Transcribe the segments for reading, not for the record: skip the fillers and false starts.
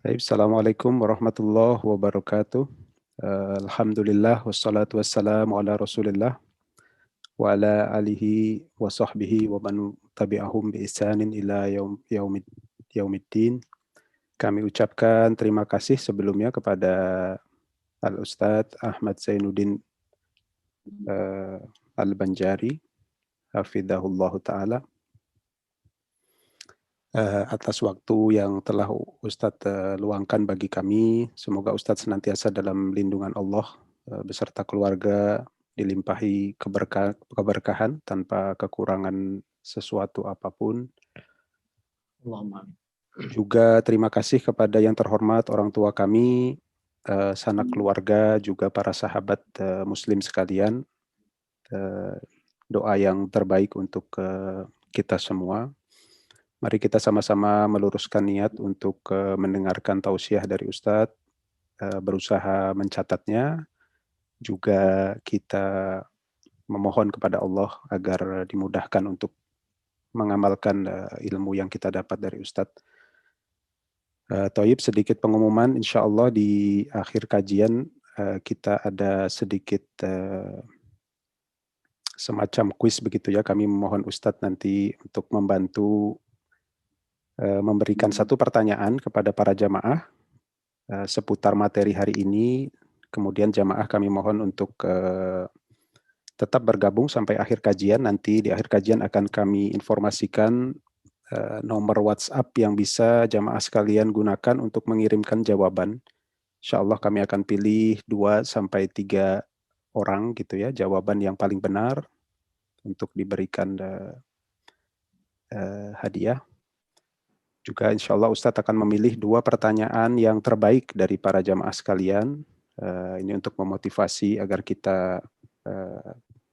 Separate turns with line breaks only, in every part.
Baik, Assalamualaikum warahmatullahi wabarakatuh. Alhamdulillah wassalatu wassalamu ala Rasulillah wa ala alihi wa sahbihi wa man tabi'ahum bi ihsanin ila yaumiddin. Kami ucapkan terima kasih sebelumnya kepada Al-Ustadz Ahmad Zainuddin Al-Banjari, hafidhahullahu ta'ala, atas waktu yang telah Ustadz luangkan bagi kami. Semoga Ustadz senantiasa dalam lindungan Allah beserta keluarga, dilimpahi keberkahan tanpa kekurangan sesuatu apapun.
Allahumma.
Juga terima kasih kepada yang terhormat orang tua kami, sanak keluarga, juga para sahabat muslim sekalian. Doa yang terbaik untuk kita semua. Mari kita sama-sama meluruskan niat untuk mendengarkan tausiah dari Ustadz, berusaha mencatatnya, juga kita memohon kepada Allah agar dimudahkan untuk mengamalkan ilmu yang kita dapat dari Ustadz. Toib, sedikit pengumuman, insya Allah di akhir kajian kita ada sedikit semacam kuis begitu ya. Kami memohon Ustadz nanti untuk membantu memberikan satu pertanyaan kepada para jamaah seputar materi hari ini. Kemudian jamaah kami mohon untuk tetap bergabung sampai akhir kajian. Nanti di akhir kajian akan kami informasikan nomor WhatsApp yang bisa jamaah sekalian gunakan untuk mengirimkan jawaban. Insya Allah kami akan pilih 2 sampai 3 orang gitu ya, jawaban yang paling benar untuk diberikan hadiah. Juga insya Allah Ustadz akan memilih 2 pertanyaan yang terbaik dari para jamaah sekalian. Ini untuk memotivasi agar kita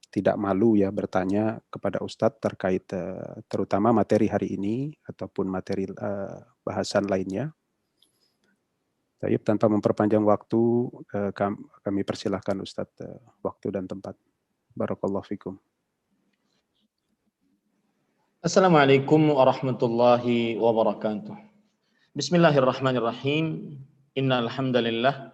tidak malu ya bertanya kepada Ustadz terkait terutama materi hari ini ataupun materi bahasan lainnya. Baik, tanpa memperpanjang waktu, kami persilahkan Ustadz waktu dan tempat. Barakallahu fikum.
Assalamualaikum warahmatullahi wabarakatuh. Bismillahirrahmanirrahim. Innal hamdalillah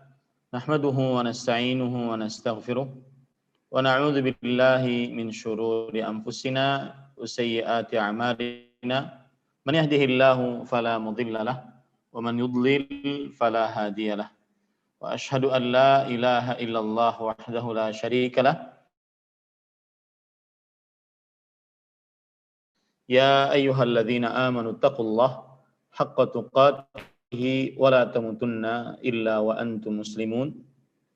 nahmaduhu wa nasta'inuhu wa nastaghfiruh wa na'udzu billahi min shururi anfusina wa sayyiati a'malina. Man yahdihillahu fala mudilla lahu wa man yudlil fala hadiyalah. Wa asyhadu an la ilaha illallah wahdahu la syarika lah. Ya ayyuhalladzina amanu taqullaha haqqa tuqatih wa la tamutunna illa wa antum muslimun.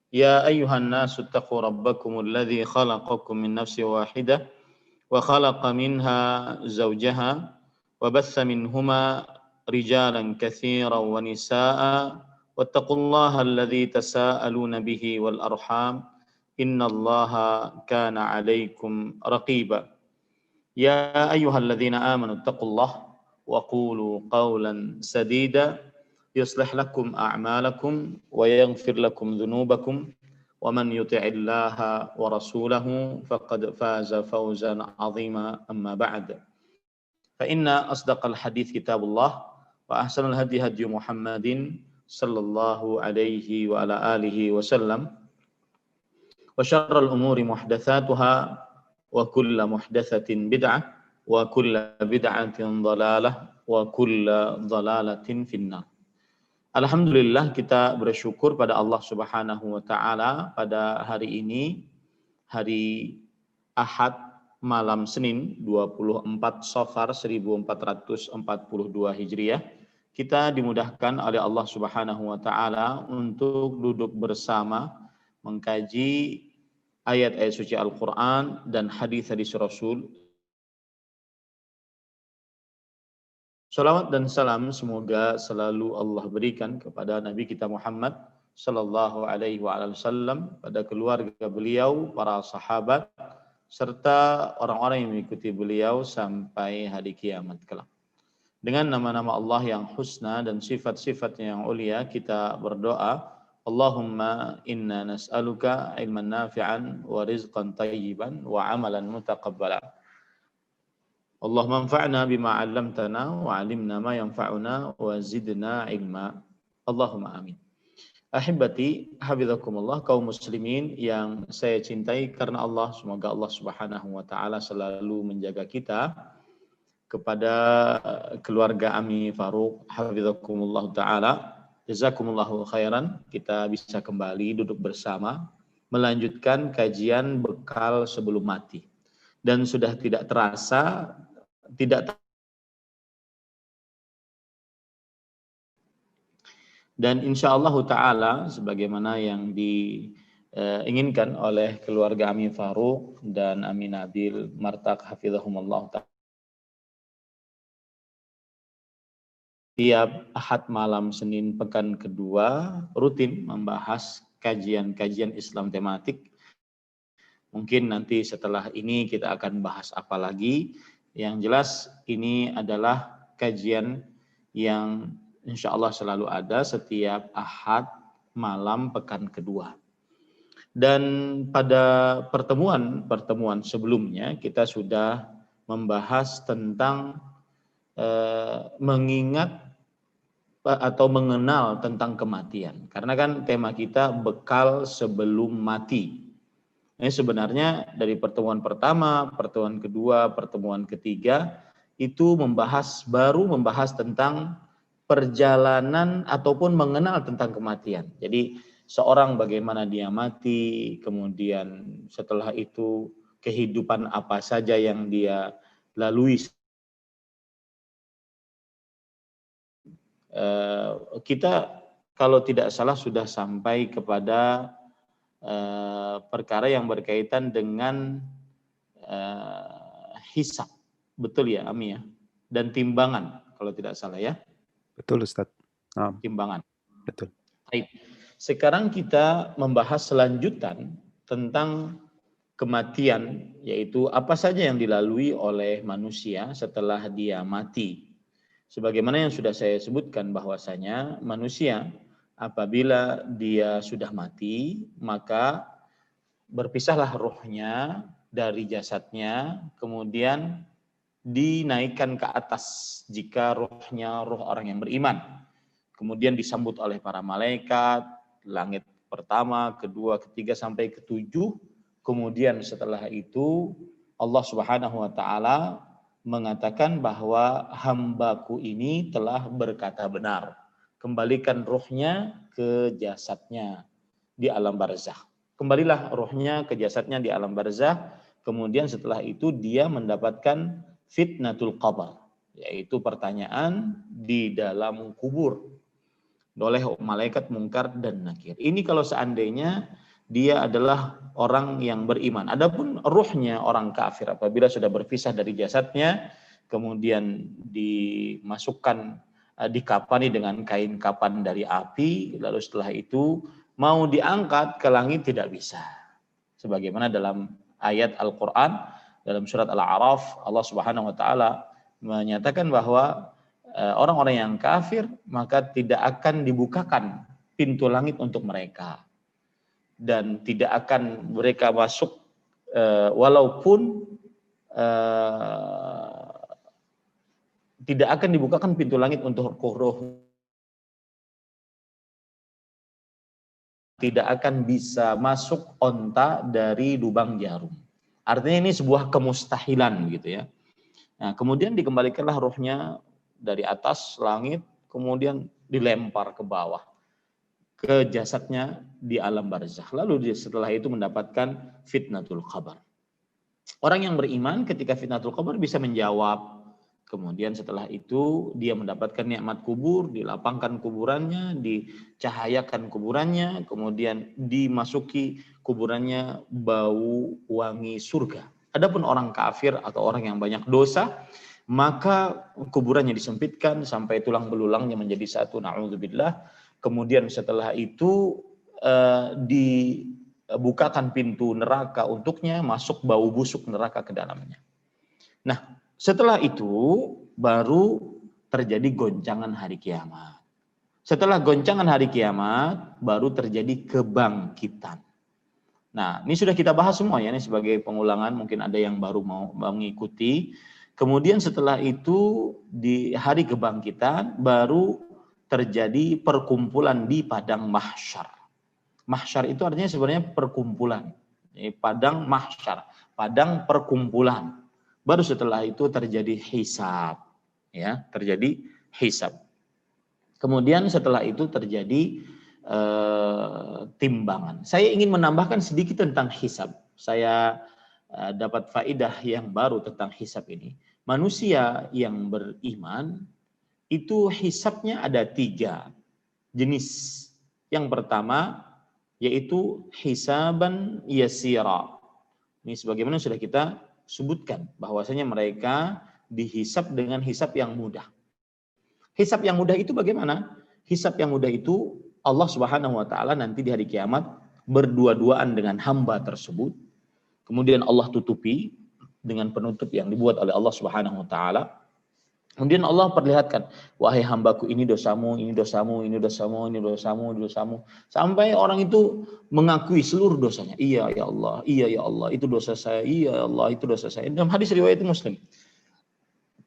Ya ayyuhan nasu taqu rabbakumul ladzi khalaqakum min nafsin wahidah wa khalaqa minha zawjaha wa bassa minhuma rijalan katsiran wa nisaa'a wattaqullaha alladzi tasaaluna bihi wal arham innallaha kana 'alaikum raqiba. Ya ayyuhalladzina amanu taqullaha wa qulu qawlan sadida yuslih lakum a'malakum wa yaghfir lakum dhunubakum wa man yuti'illaha wa rasulahu faqad faza fawzan 'azima amma ba'd. Fa inna asdaqal hadits kitabullah wa ahsanal hadi hadi Muhammadin sallallahu alaihi wa ala alihi wasallam wa syarrul umuri muhdatsatuha wa kulla muhdatsatin bid'ah wa kulla bid'atin dhalalah wa kulla dhalalatin finnar. Alhamdulillah, kita bersyukur pada Allah Subhanahu wa taala pada hari ini, hari Ahad malam Senin 24 Safar 1442 Hijriah, kita dimudahkan oleh Allah Subhanahu wa taala untuk duduk bersama mengkaji ayat-ayat suci Al-Quran dan hadis-hadis Rasul. Salawat dan salam semoga selalu Allah berikan kepada Nabi kita Muhammad sallallahu alaihi wasallam, pada keluarga beliau, para sahabat, serta orang-orang yang mengikuti beliau sampai hari kiamat kelak. Dengan nama-nama Allah yang husna dan sifat-sifatnya yang ulia, kita berdoa, Allahumma inna nas'aluka ilman nafi'an wa rizqan tayyiban wa amalan mutaqabbala. Allahumma anfa'na bima 'allamtana wa 'allimna ma yanfa'una wa zidna ilma. Allahumma amin. Ahibati, hafizakumullah, kaum muslimin yang saya cintai karena Allah, semoga Allah Subhanahu wa taala selalu menjaga kita. Kepada keluarga Ami Faruq, hafizakumullah taala, jazakumullahu khairan, kita bisa kembali duduk bersama melanjutkan kajian bekal sebelum mati. Dan sudah tidak terasa, dan insyaallah taala sebagaimana yang diinginkan oleh keluarga Ami Faruq dan Ami Nabil Martak hafizahumullah taala, tiap Ahad malam Senin pekan kedua rutin membahas kajian-kajian Islam tematik. Mungkin nanti setelah ini kita akan bahas apa lagi. Yang jelas ini adalah kajian yang insya Allah selalu ada setiap Ahad malam pekan kedua. Dan pada pertemuan sebelumnya kita sudah membahas tentang mengingat atau mengenal tentang kematian. Karena kan tema kita bekal sebelum mati. Ini sebenarnya dari pertemuan pertama, pertemuan kedua, pertemuan ketiga itu baru membahas tentang perjalanan ataupun mengenal tentang kematian. Jadi seorang bagaimana dia mati, kemudian setelah itu kehidupan apa saja yang dia lalui. Kita kalau tidak salah sudah sampai kepada perkara yang berkaitan dengan hisab, betul ya Ami ya, dan timbangan kalau tidak salah ya.
Betul Ustaz.
Timbangan.
Betul.
Baik. Sekarang kita membahas selanjutan tentang kematian, yaitu apa saja yang dilalui oleh manusia setelah dia mati. Sebagaimana yang sudah saya sebutkan bahwasanya manusia apabila dia sudah mati, maka berpisahlah ruhnya dari jasadnya, kemudian dinaikkan ke atas jika ruhnya ruh orang yang beriman. Kemudian disambut oleh para malaikat, langit pertama, kedua, ketiga, sampai ketujuh. Kemudian setelah itu Allah Subhanahu wa taala mengatakan bahwa hambaku ini telah berkata benar. Kembalikan ruhnya ke jasadnya di alam barzakh. Kembalilah ruhnya ke jasadnya di alam barzakh. Kemudian setelah itu dia mendapatkan fitnatul qabr, yaitu pertanyaan di dalam kubur oleh malaikat Munkar dan Nakir. Ini kalau seandainya dia adalah orang yang beriman. Adapun ruhnya orang kafir apabila sudah berpisah dari jasadnya, kemudian dimasukkan, dikapani dengan kain kapan dari api, lalu setelah itu mau diangkat ke langit tidak bisa. Sebagaimana dalam ayat Al-Quran, dalam surat Al-A'raf, Allah Subhanahu wa taala menyatakan bahwa orang-orang yang kafir maka tidak akan dibukakan pintu langit untuk mereka, dan tidak akan mereka masuk walaupun tidak akan dibukakan pintu langit untuk roh, tidak akan bisa masuk onta dari lubang jarum. Artinya ini sebuah kemustahilan gitu ya. Nah, kemudian dikembalikanlah ruhnya dari atas langit, kemudian dilempar ke bawah ke jasadnya di alam barzakh. Lalu setelah itu mendapatkan fitnatul qabr. Orang yang beriman ketika fitnatul qabr bisa menjawab. Kemudian setelah itu dia mendapatkan nikmat kubur, dilapangkan kuburannya, dicahayakan kuburannya, kemudian dimasuki kuburannya bau wangi surga. Adapun orang kafir atau orang yang banyak dosa, maka kuburannya disempitkan sampai tulang belulangnya menjadi satu, na'udzubillah. Kemudian setelah itu dibukakan pintu neraka untuknya, masuk bau busuk neraka ke dalamnya. Nah, setelah itu baru terjadi goncangan hari kiamat. Setelah goncangan hari kiamat baru terjadi kebangkitan. Nah, ini sudah kita bahas semua ya, ini sebagai pengulangan, mungkin ada yang baru mau mengikuti. Kemudian setelah itu di hari kebangkitan baru terjadi perkumpulan di padang mahsyar. Mahsyar itu artinya sebenarnya perkumpulan. Padang mahsyar, padang perkumpulan. Baru setelah itu terjadi hisab, ya, terjadi hisab. Kemudian setelah itu terjadi timbangan. Saya ingin menambahkan sedikit tentang hisab. Saya dapat faedah yang baru tentang hisab ini. Manusia yang beriman itu hisabnya ada 3 jenis. Yang pertama yaitu hisaban yasira. Ini sebagaimana sudah kita sebutkan bahwasanya mereka dihisab dengan hisab yang mudah. Hisab yang mudah itu bagaimana? Hisab yang mudah itu Allah Subhanahu wa taala nanti di hari kiamat berdua-duaan dengan hamba tersebut. Kemudian Allah tutupi dengan penutup yang dibuat oleh Allah Subhanahu wa taala. Kemudian Allah perlihatkan, wahai hambaku, ini dosamu, ini dosamu, ini dosamu, ini dosamu, ini dosamu. Sampai orang itu mengakui seluruh dosanya. Iya ya Allah, iya ya Allah, itu dosa saya, iya ya Allah, itu dosa saya. Dalam hadis riwayat Muslim.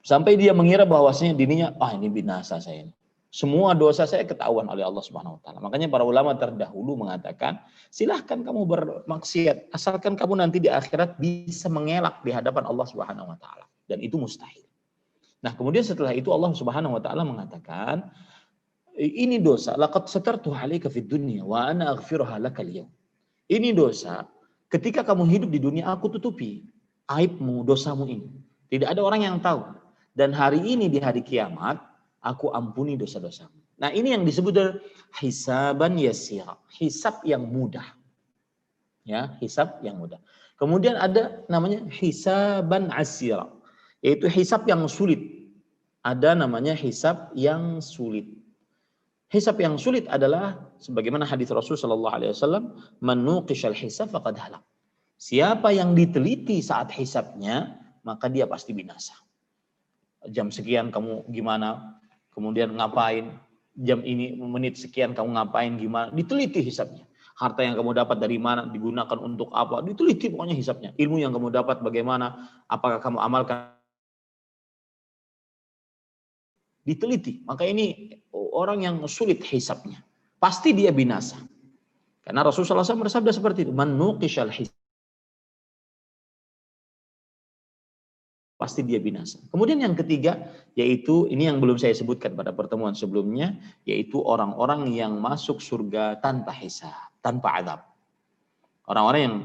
Sampai dia mengira bahwasanya dirinya, ini binasa saya ini. Semua dosa saya ketahuan oleh Allah Subhanahu wa taala. Makanya para ulama terdahulu mengatakan, silahkan kamu bermaksiat, asalkan kamu nanti di akhirat bisa mengelak di hadapan Allah Subhanahu wa taala. Dan itu mustahil. Nah, kemudian setelah itu Allah Subhanahu wa taala mengatakan, ini dosa, laqad satartu 'alaika fid dunya wa ana aghfiruha laka al-yaum. Ini dosa, ketika kamu hidup di dunia aku tutupi aibmu, dosamu ini. Tidak ada orang yang tahu. Dan hari ini di hari kiamat aku ampuni dosa-dosamu. Nah, ini yang disebut dengan hisaban yasira, hisab yang mudah. Ya, hisab yang mudah. Kemudian ada namanya hisaban asira, yaitu hisab yang sulit. Ada namanya hisab yang sulit. Hisab yang sulit adalah sebagaimana hadis Rasul sallallahu alaihi wasallam, "Man nuqishal hisab faqad halak." Siapa yang diteliti saat hisabnya, maka dia pasti binasa. Jam sekian kamu gimana? Kemudian ngapain? Jam ini menit sekian kamu ngapain gimana? Diteliti hisabnya. Harta yang kamu dapat dari mana, digunakan untuk apa? Diteliti pokoknya hisabnya. Ilmu yang kamu dapat bagaimana? Apakah kamu amalkan? Diteliti. Maka ini orang yang sulit hisabnya. Pasti dia binasa. Karena Rasulullah SAW bersabda seperti itu. Man nuqishal hisab. Pasti dia binasa. Kemudian yang ketiga, yaitu ini yang belum saya sebutkan pada pertemuan sebelumnya, yaitu orang-orang yang masuk surga tanpa hisab, tanpa azab. Orang-orang yang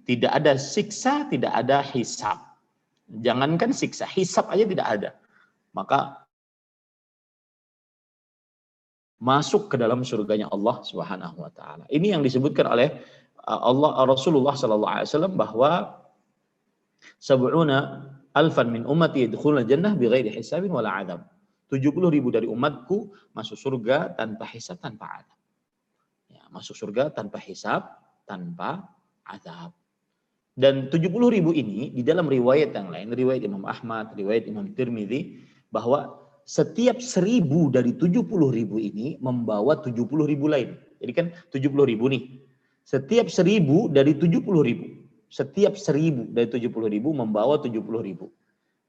tidak ada siksa, tidak ada hisab. Jangankan siksa, hisab aja tidak ada. Maka masuk ke dalam surganya Allah Subhanahu wa taala. Ini yang disebutkan oleh Rasulullah sallallahu alaihi wasallam bahwa 70 alfan min ummati yadkhuluna jannah bighairi hisabin wala adab. 70.000 dari umatku masuk surga tanpa hisab, tanpa adab. Ya, masuk surga tanpa hisab, tanpa adab. Dan 70.000 ini di dalam riwayat yang lain, riwayat Imam Ahmad, riwayat Imam Tirmidzi, bahwa setiap 1.000 dari 70.000 ini membawa 70.000 lain. Jadi kan 70.000 nih. Setiap 1.000 dari 70.000. Setiap 1.000 dari 70.000 membawa 70.000.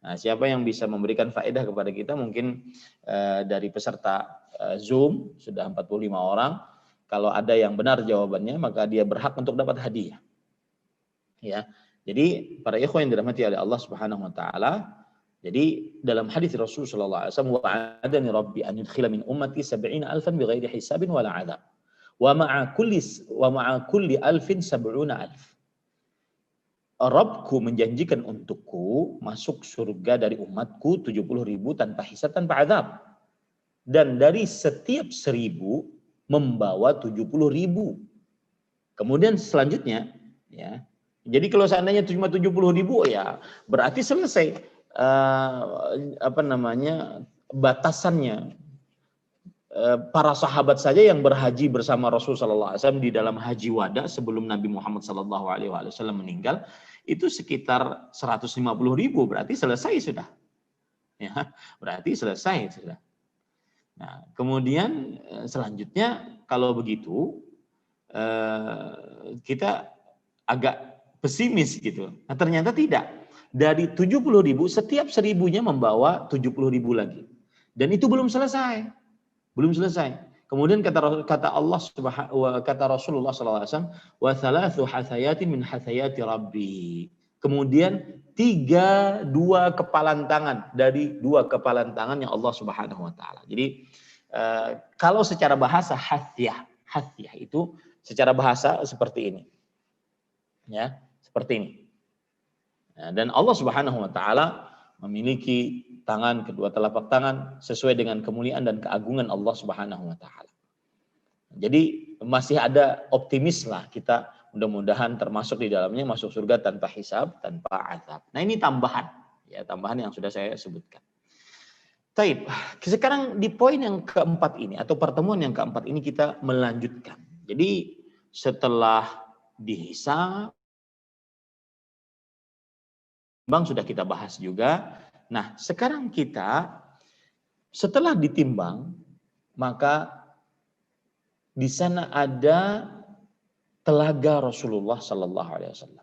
Nah, siapa yang bisa memberikan faedah kepada kita? Mungkin dari peserta Zoom sudah 45 orang. Kalau ada yang benar jawabannya, maka dia berhak untuk dapat hadiah. Ya. Jadi para ikhwan yang dirahmati oleh Allah Subhanahu wa taala, jadi dalam hadis Rasul sallallahu alaihi wasallam, wa'adani rabbi an yudkhila min ummati 70 alfan bighairi hisabin wala adab. Wa ma'a kulli alfin 70 alf. Rabbku menjanjikan untukku masuk surga dari umatku 70.000 tanpa hisab, tanpa azab. Dan dari setiap 1.000 membawa 70.000. Kemudian selanjutnya, ya. Jadi kalau seandainya cuma 70.000, ya berarti selesai batasannya. Para sahabat saja yang berhaji bersama Rasul sallallahu alaihi wasallam di dalam haji wada sebelum Nabi Muhammad sallallahu alaihi wasallam meninggal itu sekitar 150.000, berarti selesai sudah. Ya, berarti selesai sudah. Nah, kemudian selanjutnya kalau begitu kita agak pesimis gitu. Nah, ternyata tidak. Dari 70.000 setiap 1.000-nya membawa 70.000 lagi. Dan itu belum selesai. Belum selesai. Kemudian kata Allah kata Rasulullah SAW, wa thalathu hathayatin min hathayati Rabbi. Kemudian dua kepalan tangan dari dua kepalan tangan yang Allah Subhanahu wa taala. Jadi kalau secara bahasa hathiyah itu secara bahasa seperti ini. Ya, seperti ini. Nah, dan Allah Subhanahu wa taala memiliki tangan, kedua telapak tangan sesuai dengan kemuliaan dan keagungan Allah Subhanahu wa taala. Jadi masih ada optimis lah kita, mudah-mudahan termasuk di dalamnya masuk surga tanpa hisab, tanpa azab. Nah, ini tambahan yang sudah saya sebutkan. Taib. Sekarang di poin yang keempat ini atau pertemuan yang keempat ini kita melanjutkan. Jadi setelah dihisab, Bang sudah kita bahas juga. Nah, sekarang kita setelah ditimbang, maka di sana ada telaga Rasulullah Sallallahu Alaihi Wasallam.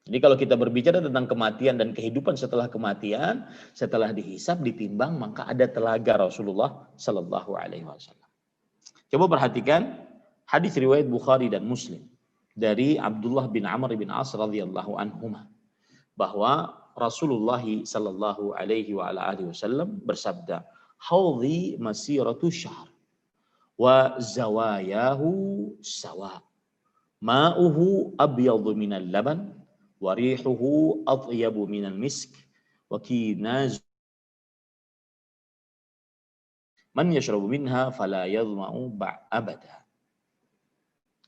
Jadi kalau kita berbicara tentang kematian dan kehidupan setelah kematian, setelah dihisab, ditimbang, maka ada telaga Rasulullah Sallallahu Alaihi Wasallam. Coba perhatikan hadis riwayat Bukhari dan Muslim dari Abdullah bin Amr bin As radhiyallahu anhuma, bahwa Rasulullah sallallahu alaihi wa ala alihi wasallam bersabda, "Haudhi masiratu syahr wa zawayahu sawa. Ma'uhu abyadu minal laban wa rihuhu atyabu minal misk wa kinaz man yashrabu minha fala yadhma'u abada."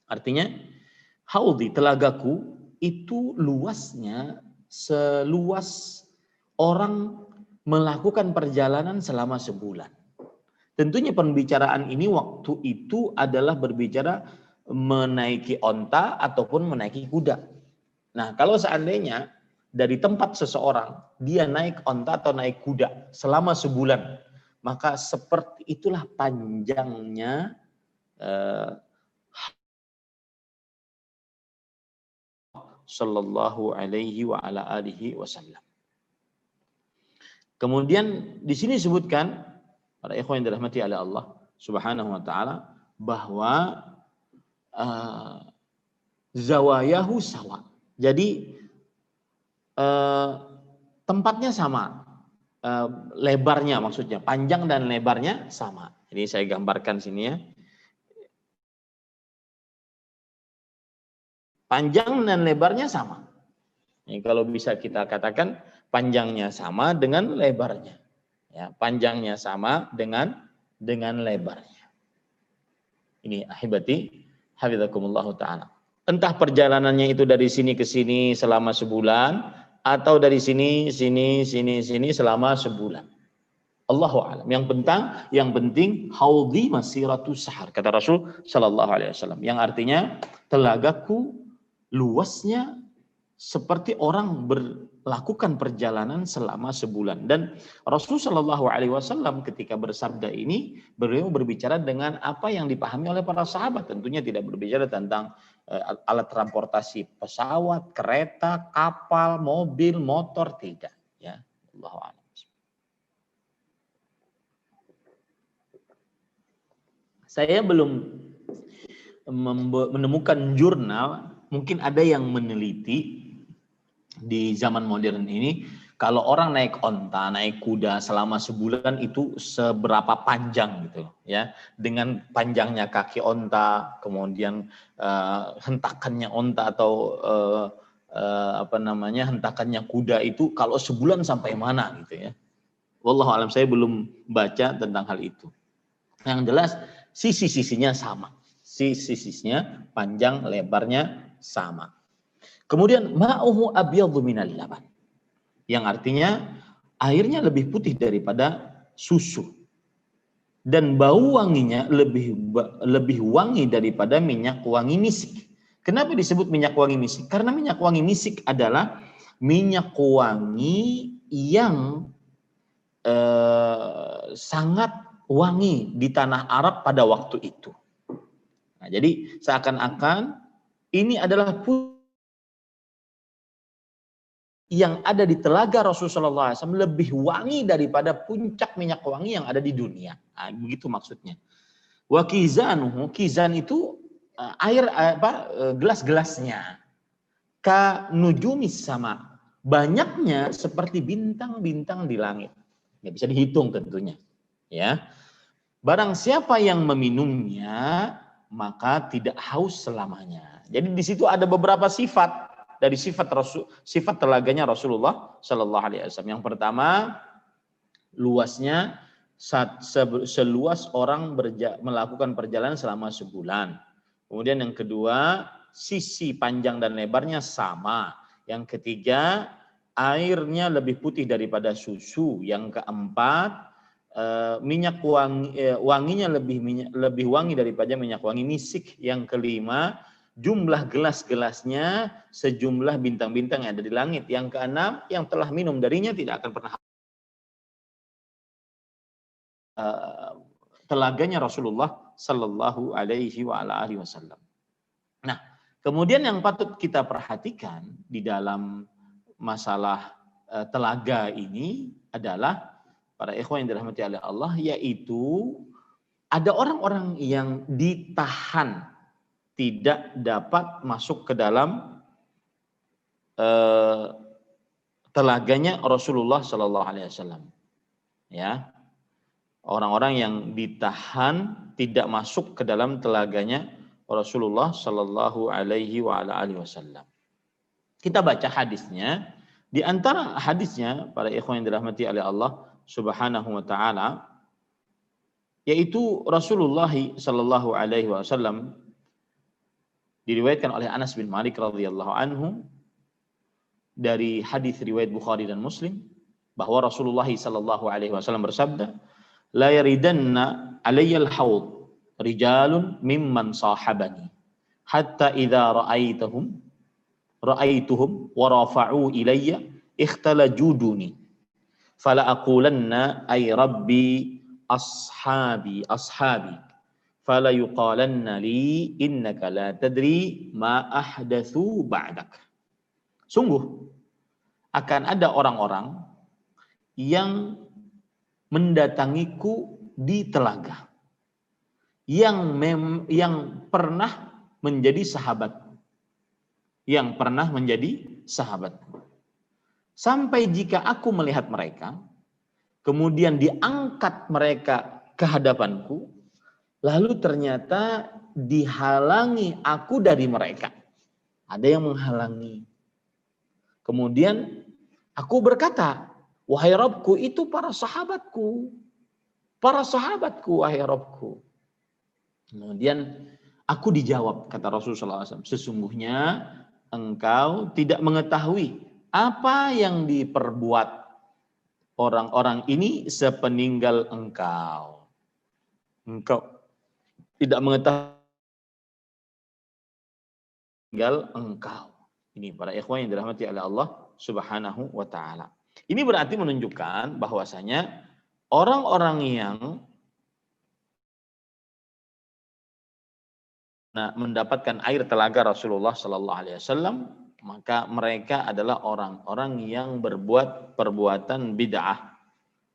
Artinya, haudhi, telagaku itu luasnya seluas orang melakukan perjalanan selama sebulan. Tentunya pembicaraan ini waktu itu adalah berbicara menaiki onta ataupun menaiki kuda. Nah, kalau seandainya dari tempat seseorang dia naik onta atau naik kuda selama sebulan, maka seperti itulah panjangnya Sallallahu alaihi wa ala alihi wasallam. Kemudian di sini disebutkan, para ikhwan yang dirahmati oleh Allah Subhanahu wa taala, bahwa zawayahu sawa. Jadi tempatnya sama, lebarnya maksudnya, panjang dan lebarnya sama. Jadi saya gambarkan sini ya. Panjang dan lebarnya sama. Ini kalau bisa kita katakan panjangnya sama dengan lebarnya. Ya, panjangnya sama dengan lebarnya. Ini ahibati hafizakumullah ta'ala. Entah perjalanannya itu dari sini ke sini selama sebulan atau dari sini selama sebulan. Allahu a'lam. Yang penting haudhi masiratu sahar, kata Rasul sallallahu alaihi wasallam. Yang artinya telagaku luasnya seperti orang melakukan perjalanan selama sebulan. Dan Rasul Shallallahu Alaihi Wasallam ketika bersabda ini, beliau berbicara dengan apa yang dipahami oleh para sahabat. Tentunya tidak berbicara tentang alat transportasi pesawat, kereta, kapal, mobil, motor, tidak. Ya, Allahu a'lam. Saya belum menemukan jurnal. Mungkin ada yang meneliti di zaman modern ini, kalau orang naik onta, naik kuda selama sebulan itu seberapa panjang gitu ya, dengan panjangnya kaki onta, kemudian hentakannya onta atau hentakannya kuda itu kalau sebulan sampai mana gitu ya. Wallahu alam, saya belum baca tentang hal itu. Yang jelas sisi-sisinya sama. Sisi-sisinya panjang, lebarnya sama. Kemudian ma'uhu abyadhu minal laban, yang artinya airnya lebih putih daripada susu, dan bau wanginya lebih wangi daripada minyak wangi misik. Kenapa disebut minyak wangi misik? Karena minyak wangi misik adalah minyak wangi yang sangat wangi di tanah Arab pada waktu itu. Nah, jadi seakan-akan ini adalah yang ada di telaga Rasulullah SAW lebih wangi daripada puncak minyak wangi yang ada di dunia. Nah, begitu maksudnya. Wa kizanuhu, kizan itu air gelas-gelasnya. Ka nujumis sama, banyaknya seperti bintang-bintang di langit. Ya, bisa dihitung tentunya. Ya. Barang siapa yang meminumnya, maka tidak haus selamanya. Jadi di situ ada beberapa sifat dari sifat telaganya Rasulullah Shallallahu Alaihi Wasallam. Yang pertama, luasnya seluas orang melakukan perjalanan selama sebulan. Kemudian yang kedua, sisi panjang dan lebarnya sama. Yang ketiga, airnya lebih putih daripada susu. Yang keempat, minyak wanginya lebih wangi daripada minyak wangi misik. Yang kelima, jumlah gelas-gelasnya sejumlah bintang-bintang yang ada di langit. Yang keenam, yang telah minum darinya tidak akan pernah telaganya Rasulullah Sallallahu Alaihi Wasallam. Nah, kemudian yang patut kita perhatikan di dalam masalah telaga ini adalah para ikhwan yang dirahmati oleh Allah, yaitu ada orang-orang yang ditahan tidak dapat masuk ke dalam telaganya Rasulullah Sallallahu Alaihi Wasallam. Ya, orang-orang yang ditahan tidak masuk ke dalam telaganya Rasulullah Sallallahu Alaihi Wasallam. Kita baca hadisnya. Di antara hadisnya, para ikhwan yang dirahmati oleh Allah Subhanahu wa Ta'ala, yaitu Rasulullah Sallallahu Alaihi Wasallam, diriwayatkan oleh Anas bin Malik radhiyallahu anhu dari hadis riwayat Bukhari dan Muslim, bahwa Rasulullah Sallallahu Alaihi Wasallam bersabda, la yaridanna alayyal haud rijalun mimman sahabani hatta idza ra'aituhum wa rafa'u ilayya ikhtalajuduni fala aqulanna ay rabbi ashabi fala yuqalanna li innaka la tadri ma ahdatsu ba'dak. Sungguh akan ada orang-orang yang mendatangiku di telaga yang pernah menjadi sahabatku, sampai jika aku melihat mereka, kemudian diangkat mereka ke hadapanku, lalu ternyata dihalangi aku dari mereka. Ada yang menghalangi. Kemudian aku berkata, wahai Rabbku, itu para sahabatku, wahai Rabbku. Kemudian aku dijawab, kata Rasulullah SAW, sesungguhnya engkau tidak mengetahui apa yang diperbuat orang-orang ini sepeninggal engkau. Engkau tidak mengetahui tinggal engkau. Ini para ikhwan yang dirahmati oleh Allah Subhanahu wa Ta'ala. Ini berarti menunjukkan bahwasanya orang-orang yang mendapatkan air telaga Rasulullah Sallallahu Alaihi Wasallam, maka mereka adalah orang-orang yang berbuat perbuatan bid'ah.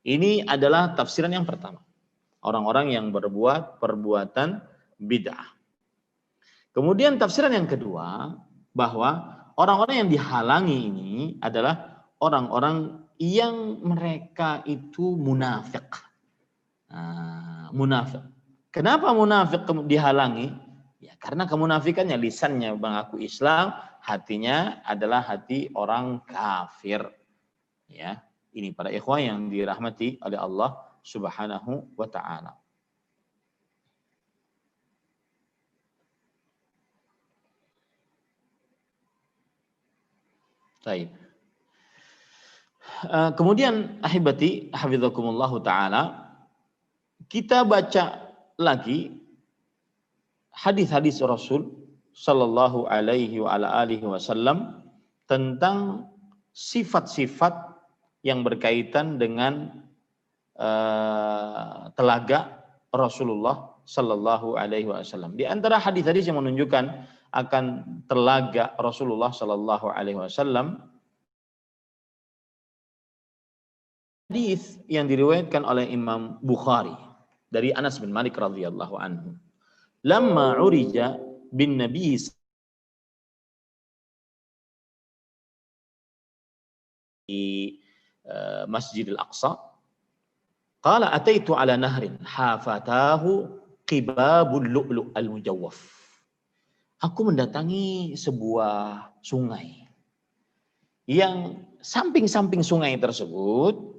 Ini adalah tafsiran yang pertama. Orang-orang yang berbuat perbuatan bid'ah. Kemudian tafsiran yang kedua, bahwa orang-orang yang dihalangi ini adalah orang-orang yang mereka itu munafik. Munafik. Kenapa munafik dihalangi? Ya, karena kemunafikannya, lisannya mengaku Islam, hatinya adalah hati orang kafir. Ya, ini para ikhwan yang dirahmati oleh Allah Subhanahu wa Ta'ala. Baik. Kemudian ahibati hafizakumullahu taala, kita baca lagi hadis-hadis Rasul sallallahu alaihi wa ala alihi wasallam tentang sifat-sifat yang berkaitan dengan telaga Rasulullah sallallahu alaihi wasallam. Di antara hadis-hadis yang menunjukkan akan telaga Rasulullah sallallahu alaihi wasallam Hadis yang diriwayatkan oleh Imam Bukhari dari Anas bin Malik radhiyallahu anhu. Lamma urija bin Nabi di Masjidil Aqsa, qala ataitu ala nahrin hafatahu qibabul lu'lu' al-mujawwaf. Aku mendatangi sebuah sungai yang samping-samping sungai tersebut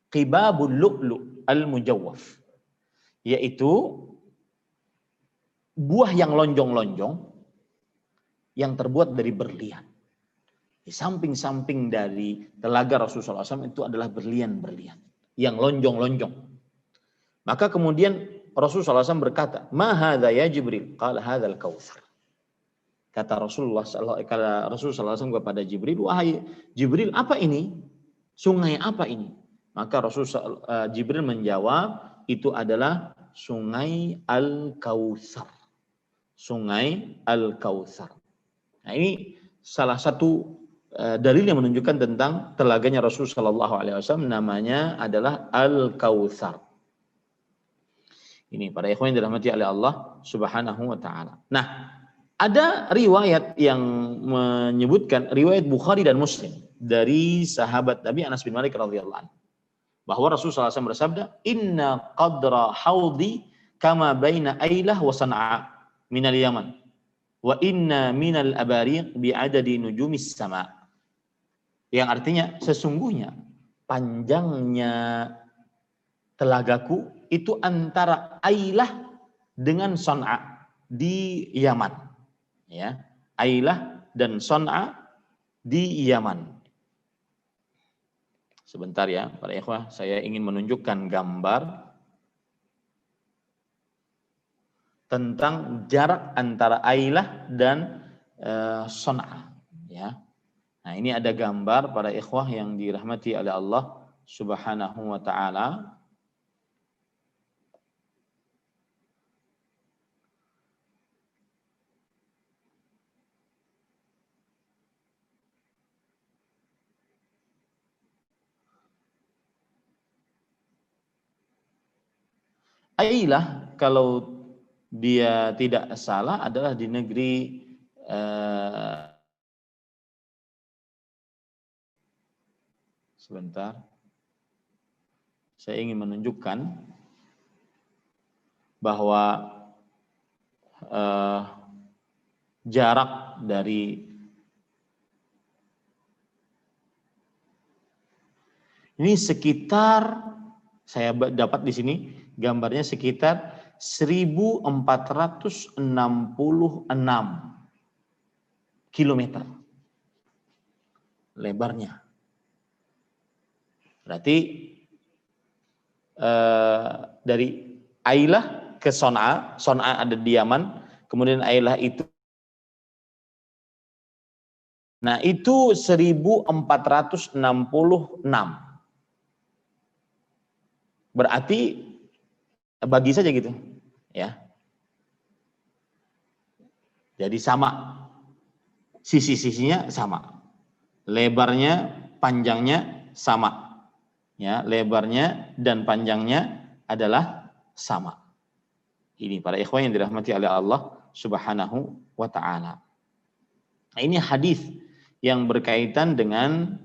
qibabul lu'lu' al-mujawwaf, yaitu buah yang lonjong-lonjong yang terbuat dari berlian. Di samping-samping dari telaga Rasulullah SAW itu adalah berlian-berlian yang lonjong-lonjong. Maka kemudian Rasulullah SAW berkata, "Ma hadza ya Jibril?" Qala hadzal kautsar. Kata Rasulullah SAW kepada Jibril, "Wahai Jibril, apa ini? Sungai apa ini?" Maka Jibril menjawab, itu adalah Sungai Al-Kautsar. Sungai Al-Kautsar. Nah, ini salah satu dalil yang menunjukkan tentang telaganya Rasulullah SAW, namanya adalah Al-Kautsar. Ini para ikhwan yang dirahmati oleh Allah Subhanahu wa taala. Nah, ada riwayat yang menyebutkan, riwayat Bukhari dan Muslim dari sahabat Nabi Anas bin Malik radhiyallahu anhu, bahwa Rasulullah SAW bersabda, "Inna qadra haudi kama baina Ailah wa San'a minal Yaman, wa inna minal abariq bi'adadi nujumis sama." Yang artinya, sesungguhnya panjangnya telagaku itu antara Ailah dengan San'a di Yaman. Ya, Ailah dan San'a di Yaman. Sebentar ya, para ikhwah, saya ingin menunjukkan gambar tentang jarak antara Ailah dan San'a. Ya, nah ini ada gambar para ikhwah yang dirahmati oleh Allah Subhanahu wa taala. Ailah kalau dia tidak salah adalah di negeri sebentar, saya ingin menunjukkan bahwa jarak dari ini sekitar, saya dapat di sini gambarnya sekitar 1466 kilometer lebarnya. Berarti dari Ailah ke San'a, San'a ada di Yaman, kemudian Ailah itu, nah itu 1466. Berarti bagi saja gitu, ya. Jadi sama, sisi-sisinya sama, lebarnya, panjangnya sama. Ya, lebarnya dan panjangnya adalah sama. Ini para ikhwan yang dirahmati oleh Allah Subhanahu wa taala. Nah, ini hadis yang berkaitan dengan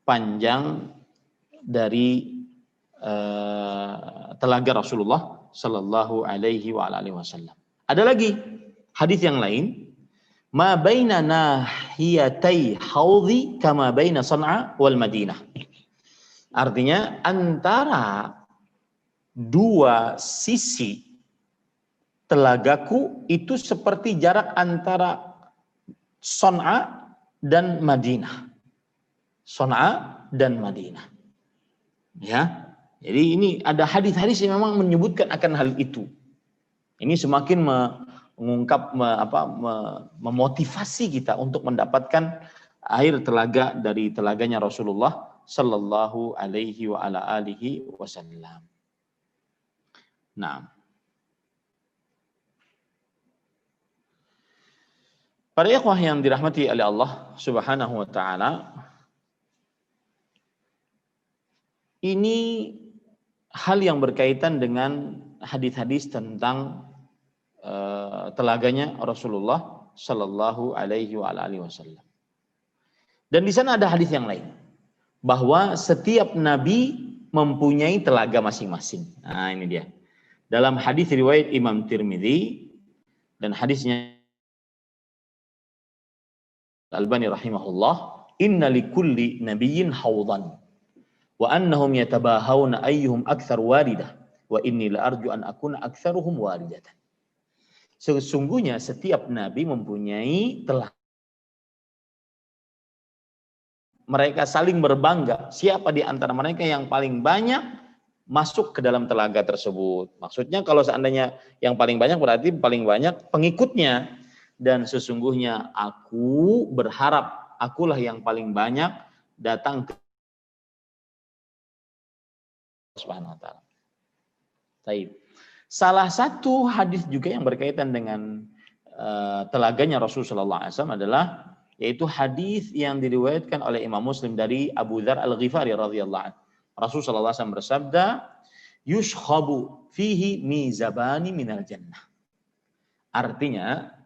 panjang dari telaga Rasulullah sallallahu alaihi wa alihi wasallam. Ada lagi hadis yang lain, ma baina nahiyatai haudhi kama baina San'a wal Madinah. Artinya antara dua sisi telagaku itu seperti jarak antara San'a dan Madinah. San'a dan Madinah. Ya. Jadi ini ada hadis-hadis yang memang menyebutkan akan hal itu. Ini semakin mengungkap memotivasi kita untuk mendapatkan air telaga dari telaganya Rasulullah sallallahu alaihi wa ala alihi wasallam. Nah, para ikhwah yang dirahmati oleh Allah Subhanahu wa taala, Ini hal yang berkaitan dengan hadis-hadis tentang telaganya Rasulullah Shallallahu Alaihi Wasallam. Dan di sana ada hadis yang lain bahwa setiap nabi mempunyai telaga masing-masing. Nah, ini dia. Dalam hadis riwayat Imam Tirmidzi dan hadisnya Al-Albani rahimahullah, inna likulli nabiyyin hawdan wa annahum yatabahawna ayyuhum aktsar waridah wa inni la arju an akuna aktsaruhum waridatan. Sesungguhnya setiap nabi mempunyai telaga. Mereka saling berbangga siapa di antara mereka yang paling banyak masuk ke dalam telaga tersebut. Maksudnya kalau seandainya yang paling banyak berarti paling banyak pengikutnya. Dan sesungguhnya aku berharap akulah yang paling banyak datang ke Subhanahu wa ta'ala. Baik. Salah satu hadis juga yang berkaitan dengan telaganya Rasulullah SAW adalah yaitu hadis yang diriwayatkan oleh Imam Muslim dari Abu Dzar Al-Ghifari radhiyallahu anhu. Rasulullah SAW bersabda, "Yushkhabu fihi mizabani minal jannah." Artinya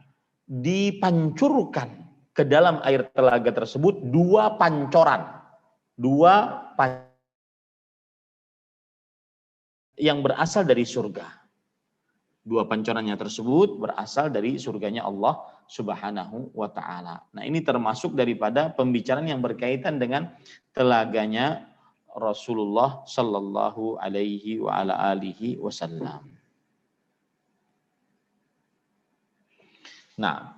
dipancurkan ke dalam air telaga tersebut dua pancoran, yang berasal dari surga. Dua pancorannya tersebut berasal dari surganya Allah Subhanahu wa ta'ala. Nah, ini termasuk daripada pembicaraan yang berkaitan dengan telaganya Rasulullah sallallahu alaihi wa ala alihi wasallam. Nah,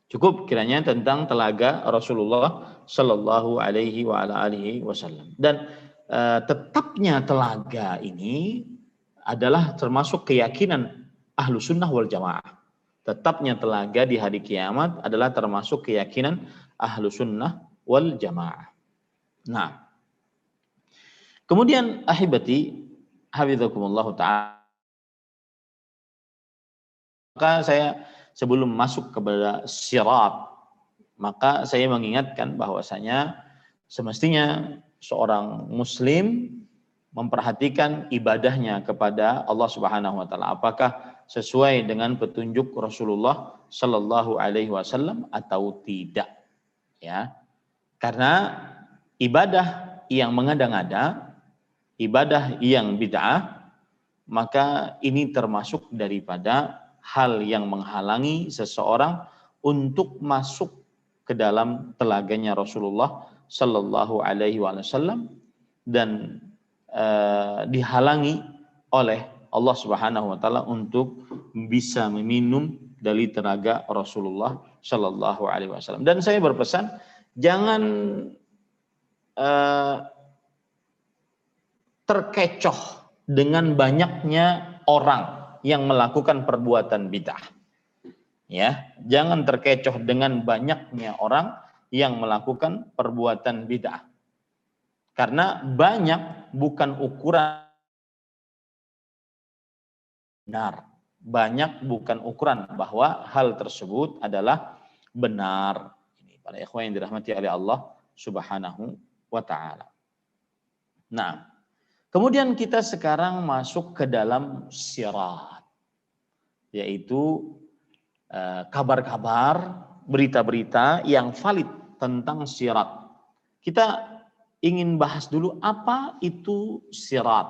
cukup kiranya tentang telaga Rasulullah sallallahu alaihi wa ala alihi wasallam. Dan tetapnya telaga ini adalah termasuk keyakinan ahlu sunnah wal jamaah. Tetapnya telaga di hari kiamat adalah termasuk keyakinan ahlu sunnah wal jamaah. Nah, kemudian ahibati hafizakumullah ta'ala, maka saya sebelum masuk kepada sirat, maka saya mengingatkan bahwasanya semestinya seorang muslim memperhatikan ibadahnya kepada Allah Subhanahu wa taala, apakah sesuai dengan petunjuk Rasulullah Shallallahu alaihi wasallam atau tidak, ya. Karena ibadah yang mengada-ngada, ibadah yang bid'ah, maka ini termasuk daripada hal yang menghalangi seseorang untuk masuk ke dalam telaganya Rasulullah Sallallahu Alaihi Wasallam dan dihalangi oleh Allah Subhanahu Wa Taala untuk bisa meminum dari telaga Rasulullah Sallallahu Alaihi Wasallam. Dan saya berpesan jangan terkecoh dengan banyaknya orang yang melakukan perbuatan bid'ah. Ya, jangan terkecoh dengan banyaknya orang yang melakukan perbuatan bid'ah. Karena banyak bukan ukuran benar. Banyak bukan ukuran bahwa hal tersebut adalah benar. Ini para ikhwan yang dirahmati oleh Allah Subhanahu wa taala. Nah, kemudian kita sekarang masuk ke dalam sirat, yaitu kabar-kabar, berita-berita yang valid tentang sirat. Kita ingin bahas dulu apa itu sirat,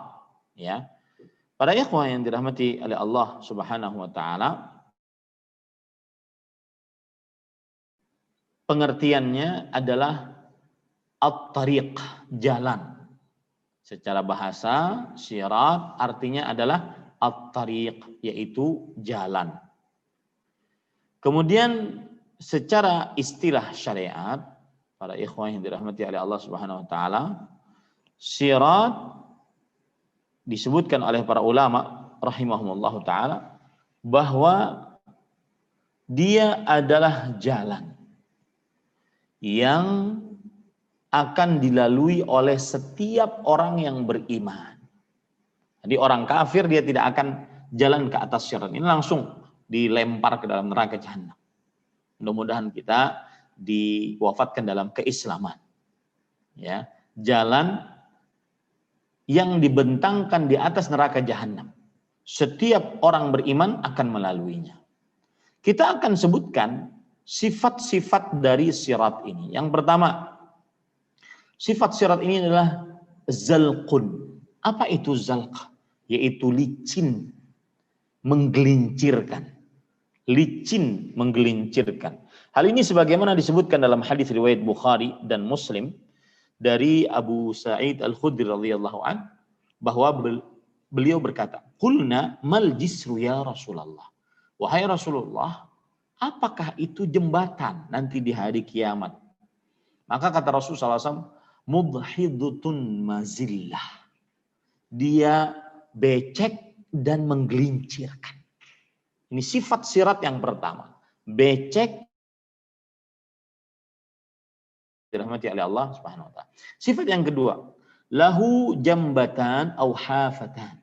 ya. Para ikhwan yang dirahmati oleh Allah Subhanahu wa taala, pengertiannya adalah at-tariq, jalan. Secara bahasa, sirat artinya adalah at-tariq, yaitu jalan. Kemudian secara istilah syariat, para ikhwan yang dirahmati oleh Allah Subhanahu wa taala, sirat disebutkan oleh para ulama rahimahumullah taala bahwa dia adalah jalan yang akan dilalui oleh setiap orang yang beriman. Jadi orang kafir dia tidak akan jalan ke atas sirat ini, langsung dilempar ke dalam neraka jahanam. Mudah-mudahan kita diwafatkan dalam keislaman. Ya, jalan yang dibentangkan di atas neraka jahanam. Setiap orang beriman akan melaluinya. Kita akan sebutkan sifat-sifat dari sirat ini. Yang pertama, sifat sirat ini adalah zalqun. Apa itu zalq? Yaitu licin, menggelincirkan. Licin, menggelincirkan. Hal ini sebagaimana disebutkan dalam hadis riwayat Bukhari dan Muslim dari Abu Sa'id Al-Khudri radhiyallahu an, bahwa beliau berkata, "Qulna mal jisru ya Rasulullah." Wahai Rasulullah, apakah itu jembatan nanti di hari kiamat? Maka kata Rasulullah SAW, mudhidutun mazillah. Dia becek dan menggelincirkan. Ini sifat sirat yang pertama. Becek, dirahmati oleh Allah Subhanahu wa taala. Sifat yang kedua, lahu jambatan au hafatan.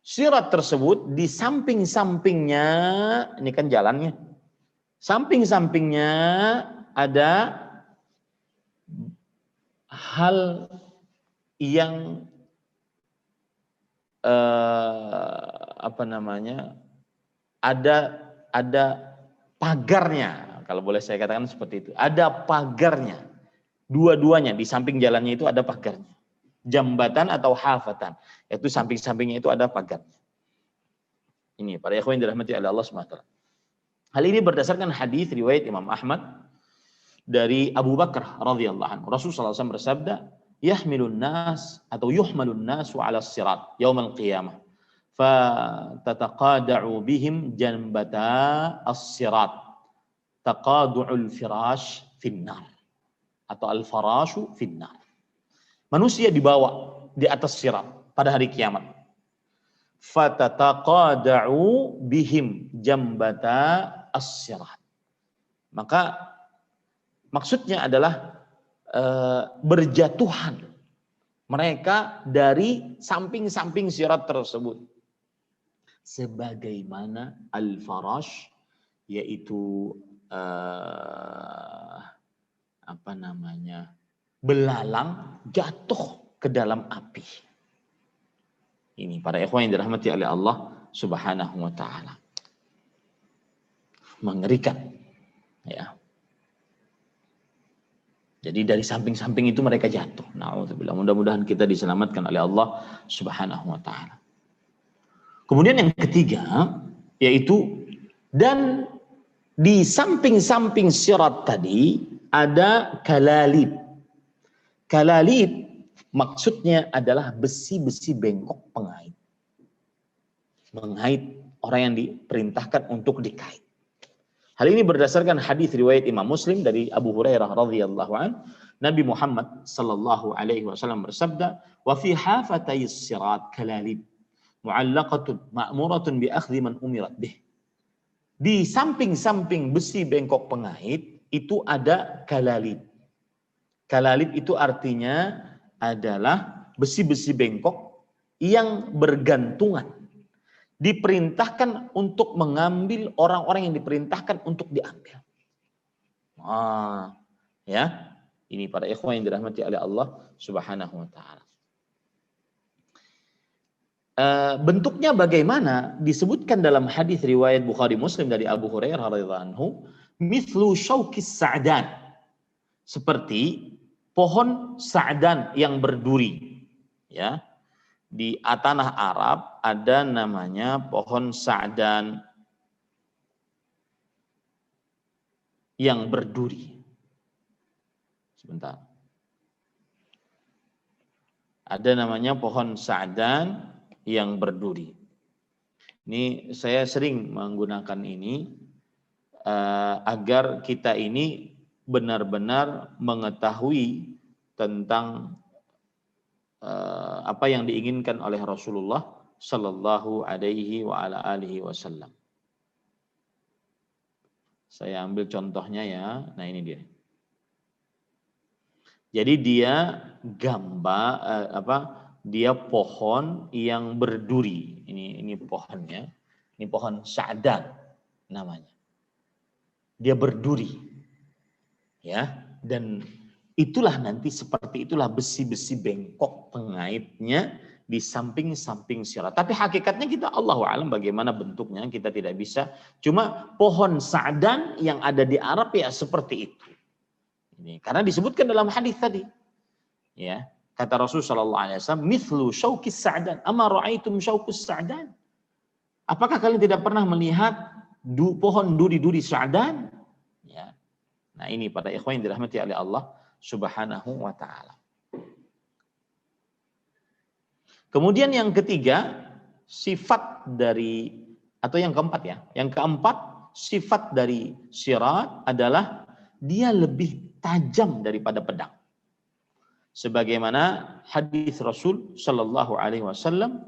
Sirat tersebut di samping-sampingnya, ini kan jalannya. Samping-sampingnya ada hal yang ada pagarnya, kalau boleh saya katakan seperti itu. Ada pagarnya. Dua-duanya di samping jalannya itu ada pagarnya. Jambatan atau hafatan, yaitu samping-sampingnya itu ada pagarnya. Ini para ikhwan yang dirahmati oleh Allah SWT. Hal ini berdasarkan hadis riwayat Imam Ahmad dari Abu Bakar radhiyallahu anhu. Rasulullah SAW bersabda, yahmilun nas atau yuhmalun nasu ala sirat yaumal qiyamah fa tataqada'u bihim janbata as-sirat taqadu'ul firash finnar atau al-farashu finnar. Manusia dibawa di atas sirat pada hari kiamat. Fatataqada'u bihim jambata as-sirat. Maka maksudnya adalah berjatuhan mereka dari samping-samping sirat tersebut. Sebagaimana al-farash, yaitu belalang jatuh ke dalam api. Ini para ikhwan yang dirahmati oleh Allah Subhanahu wa taala. Mengerikan. Ya. Jadi dari samping-samping itu mereka jatuh. Na'udzubillah. Mudah-mudahan kita diselamatkan oleh Allah Subhanahu wa taala. Kemudian yang ketiga yaitu dan di samping-samping sirat tadi ada kalalib. Kalalib maksudnya adalah besi-besi bengkok pengait. Mengait orang yang diperintahkan untuk dikait. Hal ini berdasarkan hadis riwayat Imam Muslim dari Abu Hurairah radhiyallahu an, Nabi Muhammad sallallahu alaihi wasallam bersabda, "Wa fi hafatayis sirat kalalib mu'allaqatun ma'muratun bi akhdhi man umirat bih." Di samping-samping besi bengkok pengait itu ada kalalib. Kalalib itu artinya adalah besi-besi bengkok yang bergantungan. Diperintahkan untuk mengambil orang-orang yang diperintahkan untuk diambil. Ya, ini para ikhwan yang dirahmati oleh Allah Subhanahu wa taala. Bentuknya bagaimana? Disebutkan dalam hadis riwayat Bukhari Muslim dari Abu Hurairah radhiyallahu anhu, mithlu syaukis sa'dan. Seperti pohon sa'dan yang berduri. Ya. Di tanah Arab ada namanya pohon sa'dan yang berduri. Sebentar. Ada namanya pohon sa'dan yang berduri. Ini saya sering menggunakan ini agar kita ini benar-benar mengetahui tentang apa yang diinginkan oleh Rasulullah Sallallahu Alaihi wa ala alihi Wasallam. Saya ambil contohnya ya. Nah ini dia. Jadi dia dia pohon yang berduri. Ini pohonnya. Ini pohon sa'dan namanya. Dia berduri. Ya, dan itulah nanti seperti itulah besi-besi bengkok pengaitnya di samping-samping sirat. Tapi hakikatnya kita Allahu a'lam bagaimana bentuknya kita tidak bisa. Cuma pohon sa'dan yang ada di Arab ya seperti itu. Ini karena disebutkan dalam hadis tadi. Ya, kata Rasul sallallahu alaihi wasallam, "Mithlu syaukis sa'dan, ama ra'aitum syaukus sa'dan?" Apakah kalian tidak pernah melihat pohon duri-duri sa'dan? Ya. Nah, ini pada ikhwan yang dirahmati oleh Allah Subhanahu wa taala. Kemudian yang ketiga, sifat dari, atau yang keempat ya. Yang keempat, sifat dari sirat adalah dia lebih tajam daripada pedang. Sebagaimana hadis Rasul Shallallahu Alaihi Wasallam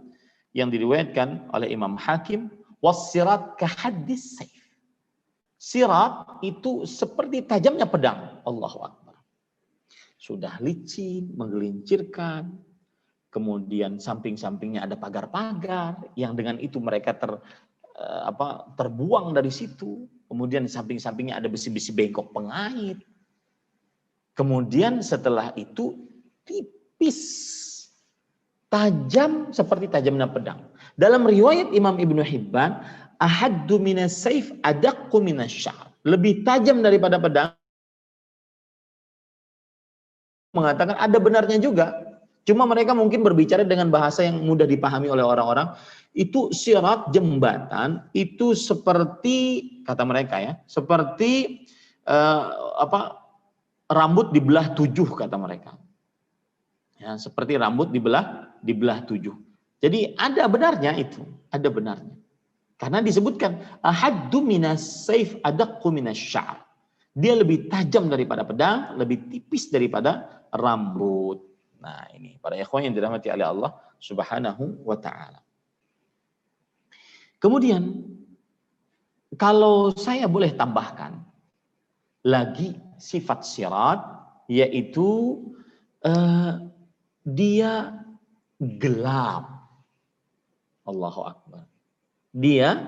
yang diriwayatkan oleh Imam Hakim, was-sirat kahaddis saif. Sirat itu seperti tajamnya pedang. Allahu Akbar. Sudah licin, menggelincirkan. Kemudian samping-sampingnya ada pagar-pagar yang dengan itu mereka terbuang dari situ. Kemudian di samping-sampingnya ada besi-besi bengkok pengait. Kemudian setelah itu tipis, tajam seperti tajamnya pedang. Dalam riwayat Imam Ibnu Hibban, ahaddu minas saif adaqqu minas sya'ar. Lebih tajam daripada pedang. Mengatakan ada benarnya juga. Cuma mereka mungkin berbicara dengan bahasa yang mudah dipahami oleh orang-orang. Itu sirat jembatan itu seperti kata mereka ya, seperti rambut dibelah 7 kata mereka. Ya, seperti rambut dibelah 7. Jadi ada benarnya itu, ada benarnya. Karena disebutkan ahaddu minas saif adaqqu minas sya'ar. Dia lebih tajam daripada pedang, lebih tipis daripada rambut. Nah, ini para ikhwan yang dirahmati oleh Allah Subhanahu wa taala. Kemudian kalau saya boleh tambahkan lagi sifat sirat, yaitu dia gelap. Allahu Akbar. Dia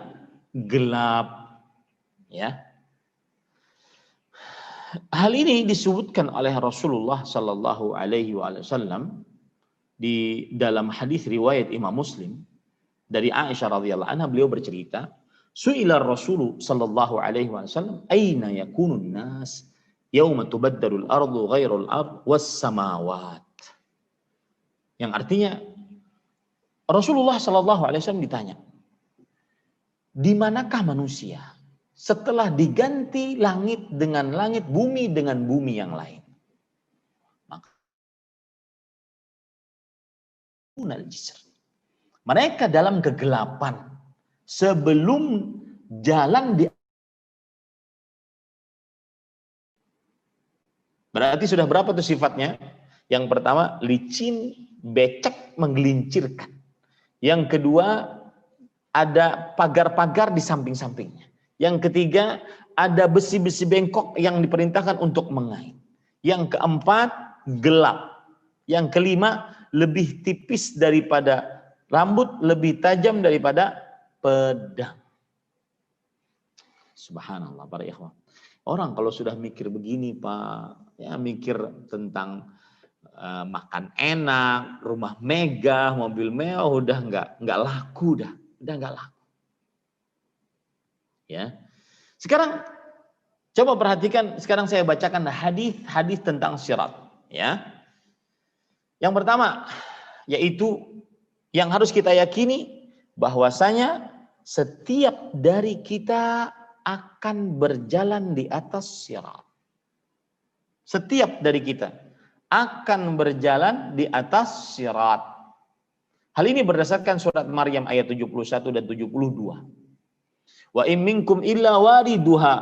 gelap, ya. Hal ini disebutkan oleh Rasulullah Sallallahu Alaihi Wasallam di dalam hadis riwayat Imam Muslim dari Aisyah radhiyallahu anha. Beliau bercerita, "Su'ila Rasul Sallallahu Alaihi Wasallam, aina yakunun nas yauma tubaddalul ardu ghairul ard was samawat." Yang artinya Rasulullah Sallallahu Alaihi Wasallam ditanya, di manakah manusia setelah diganti langit dengan langit, bumi dengan bumi yang lain? Maka mereka dalam kegelapan sebelum jalan di. Berarti sudah berapa tuh sifatnya? Yang pertama licin, becek, menggelincirkan. Yang kedua ada pagar-pagar di samping-sampingnya. Yang ketiga, ada besi-besi bengkok yang diperintahkan untuk mengait. Yang keempat, gelap. Yang kelima, lebih tipis daripada rambut, lebih tajam daripada pedang. Subhanallah para ikhwan. Orang kalau sudah mikir begini Pak, ya mikir tentang makan enak, rumah megah, mobil mewah, udah nggak laku udah nggak laku. Ya. Sekarang coba perhatikan, sekarang saya bacakan hadis tentang sirat, ya. Yang pertama yaitu yang harus kita yakini bahwasanya setiap dari kita akan berjalan di atas sirat. Setiap dari kita akan berjalan di atas sirat. Hal ini berdasarkan surat Maryam ayat 71 dan 72. Wa in minkum illa wariduha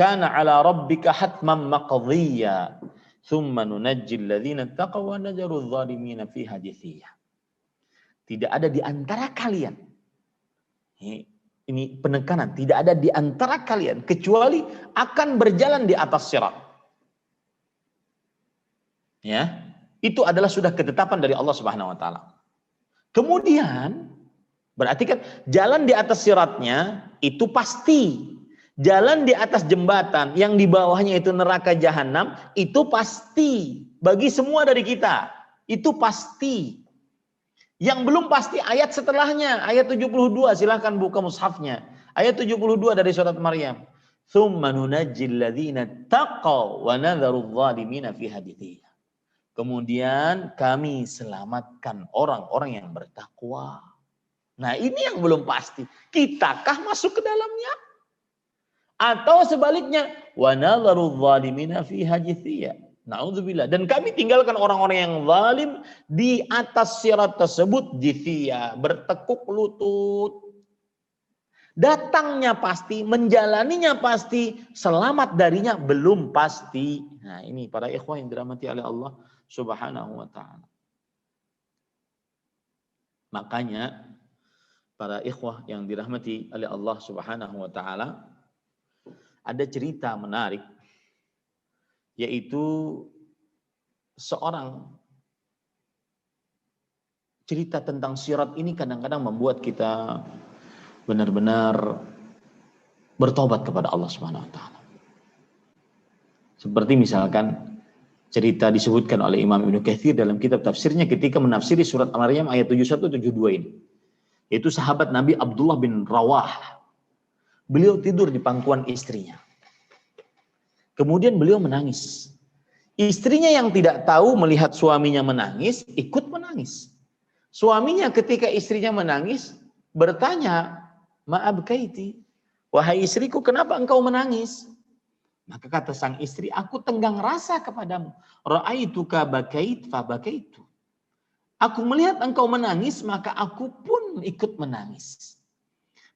kana ala rabbika hatman maqdiyya thumma nunajjil ladzina taqaw wa najarul zalimina fiha jithiya. Tidak ada di antara kalian, ini penekanan, tidak ada di antara kalian kecuali akan berjalan di atas sirat. Ya, itu adalah sudah ketetapan dari Allah Subhanahu wa taala. Kemudian berarti kan jalan di atas siratnya itu pasti. jalan di atas jembatan yang di bawahnya itu neraka jahanam, itu pasti bagi semua dari kita. Itu pasti. Yang belum pasti ayat setelahnya, ayat 72, silahkan buka mushafnya. Ayat 72 dari surat Maryam. Tsumma nunajjil ladzina taqaw wa nadharul zalimina fiha jithiya. Kemudian kami selamatkan orang-orang yang bertakwa. Nah, ini yang belum pasti. Kitakah masuk ke dalamnya? Atau sebaliknya, wa nadharul zalimina fiha jithiya. Na'udzubillah. Dan kami tinggalkan orang-orang yang zalim di atas sirat tersebut jithiya, bertekuk lutut. Datangnya pasti, menjalaninya pasti, selamat darinya belum pasti. Nah, ini para ikhwah yang dirahmati oleh Allah Subhanahu wa taala. Makanya para ikhwah yang dirahmati oleh Allah Subhanahu wa taala, ada cerita menarik, yaitu seorang cerita tentang sirat ini kadang-kadang membuat kita benar-benar bertobat kepada Allah Subhanahu wa taala. Seperti misalkan cerita disebutkan oleh Imam Ibnu Katsir dalam kitab tafsirnya ketika menafsiri surat Maryam ayat 71-72 ini. Yaitu sahabat Nabi Abdullah bin Rawah. Beliau tidur di pangkuan istrinya. Kemudian beliau menangis. Istrinya yang tidak tahu melihat suaminya menangis, ikut menangis. Suaminya ketika istrinya menangis, bertanya, "Ma'abkaiti, wahai istriku, kenapa engkau menangis?" Maka kata sang istri, "Aku tenggang rasa kepadamu. Ra'aituka bakait fa bakaitu." Aku melihat engkau menangis, maka aku pun ikut menangis.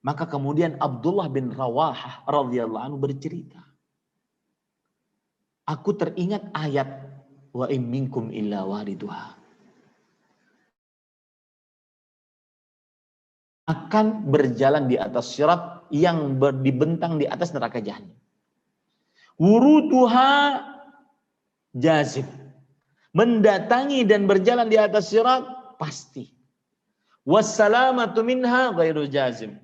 Maka kemudian Abdullah bin Rawahah radhiyallahu anhu bercerita, aku teringat ayat wa in minkum illa wariduha. Akan berjalan di atas sirat yang dibentang di atas neraka jahanam. Wuruduha jazib. Mendatangi dan berjalan di atas sirat pasti. Wassalamatu minha ghairu jazim.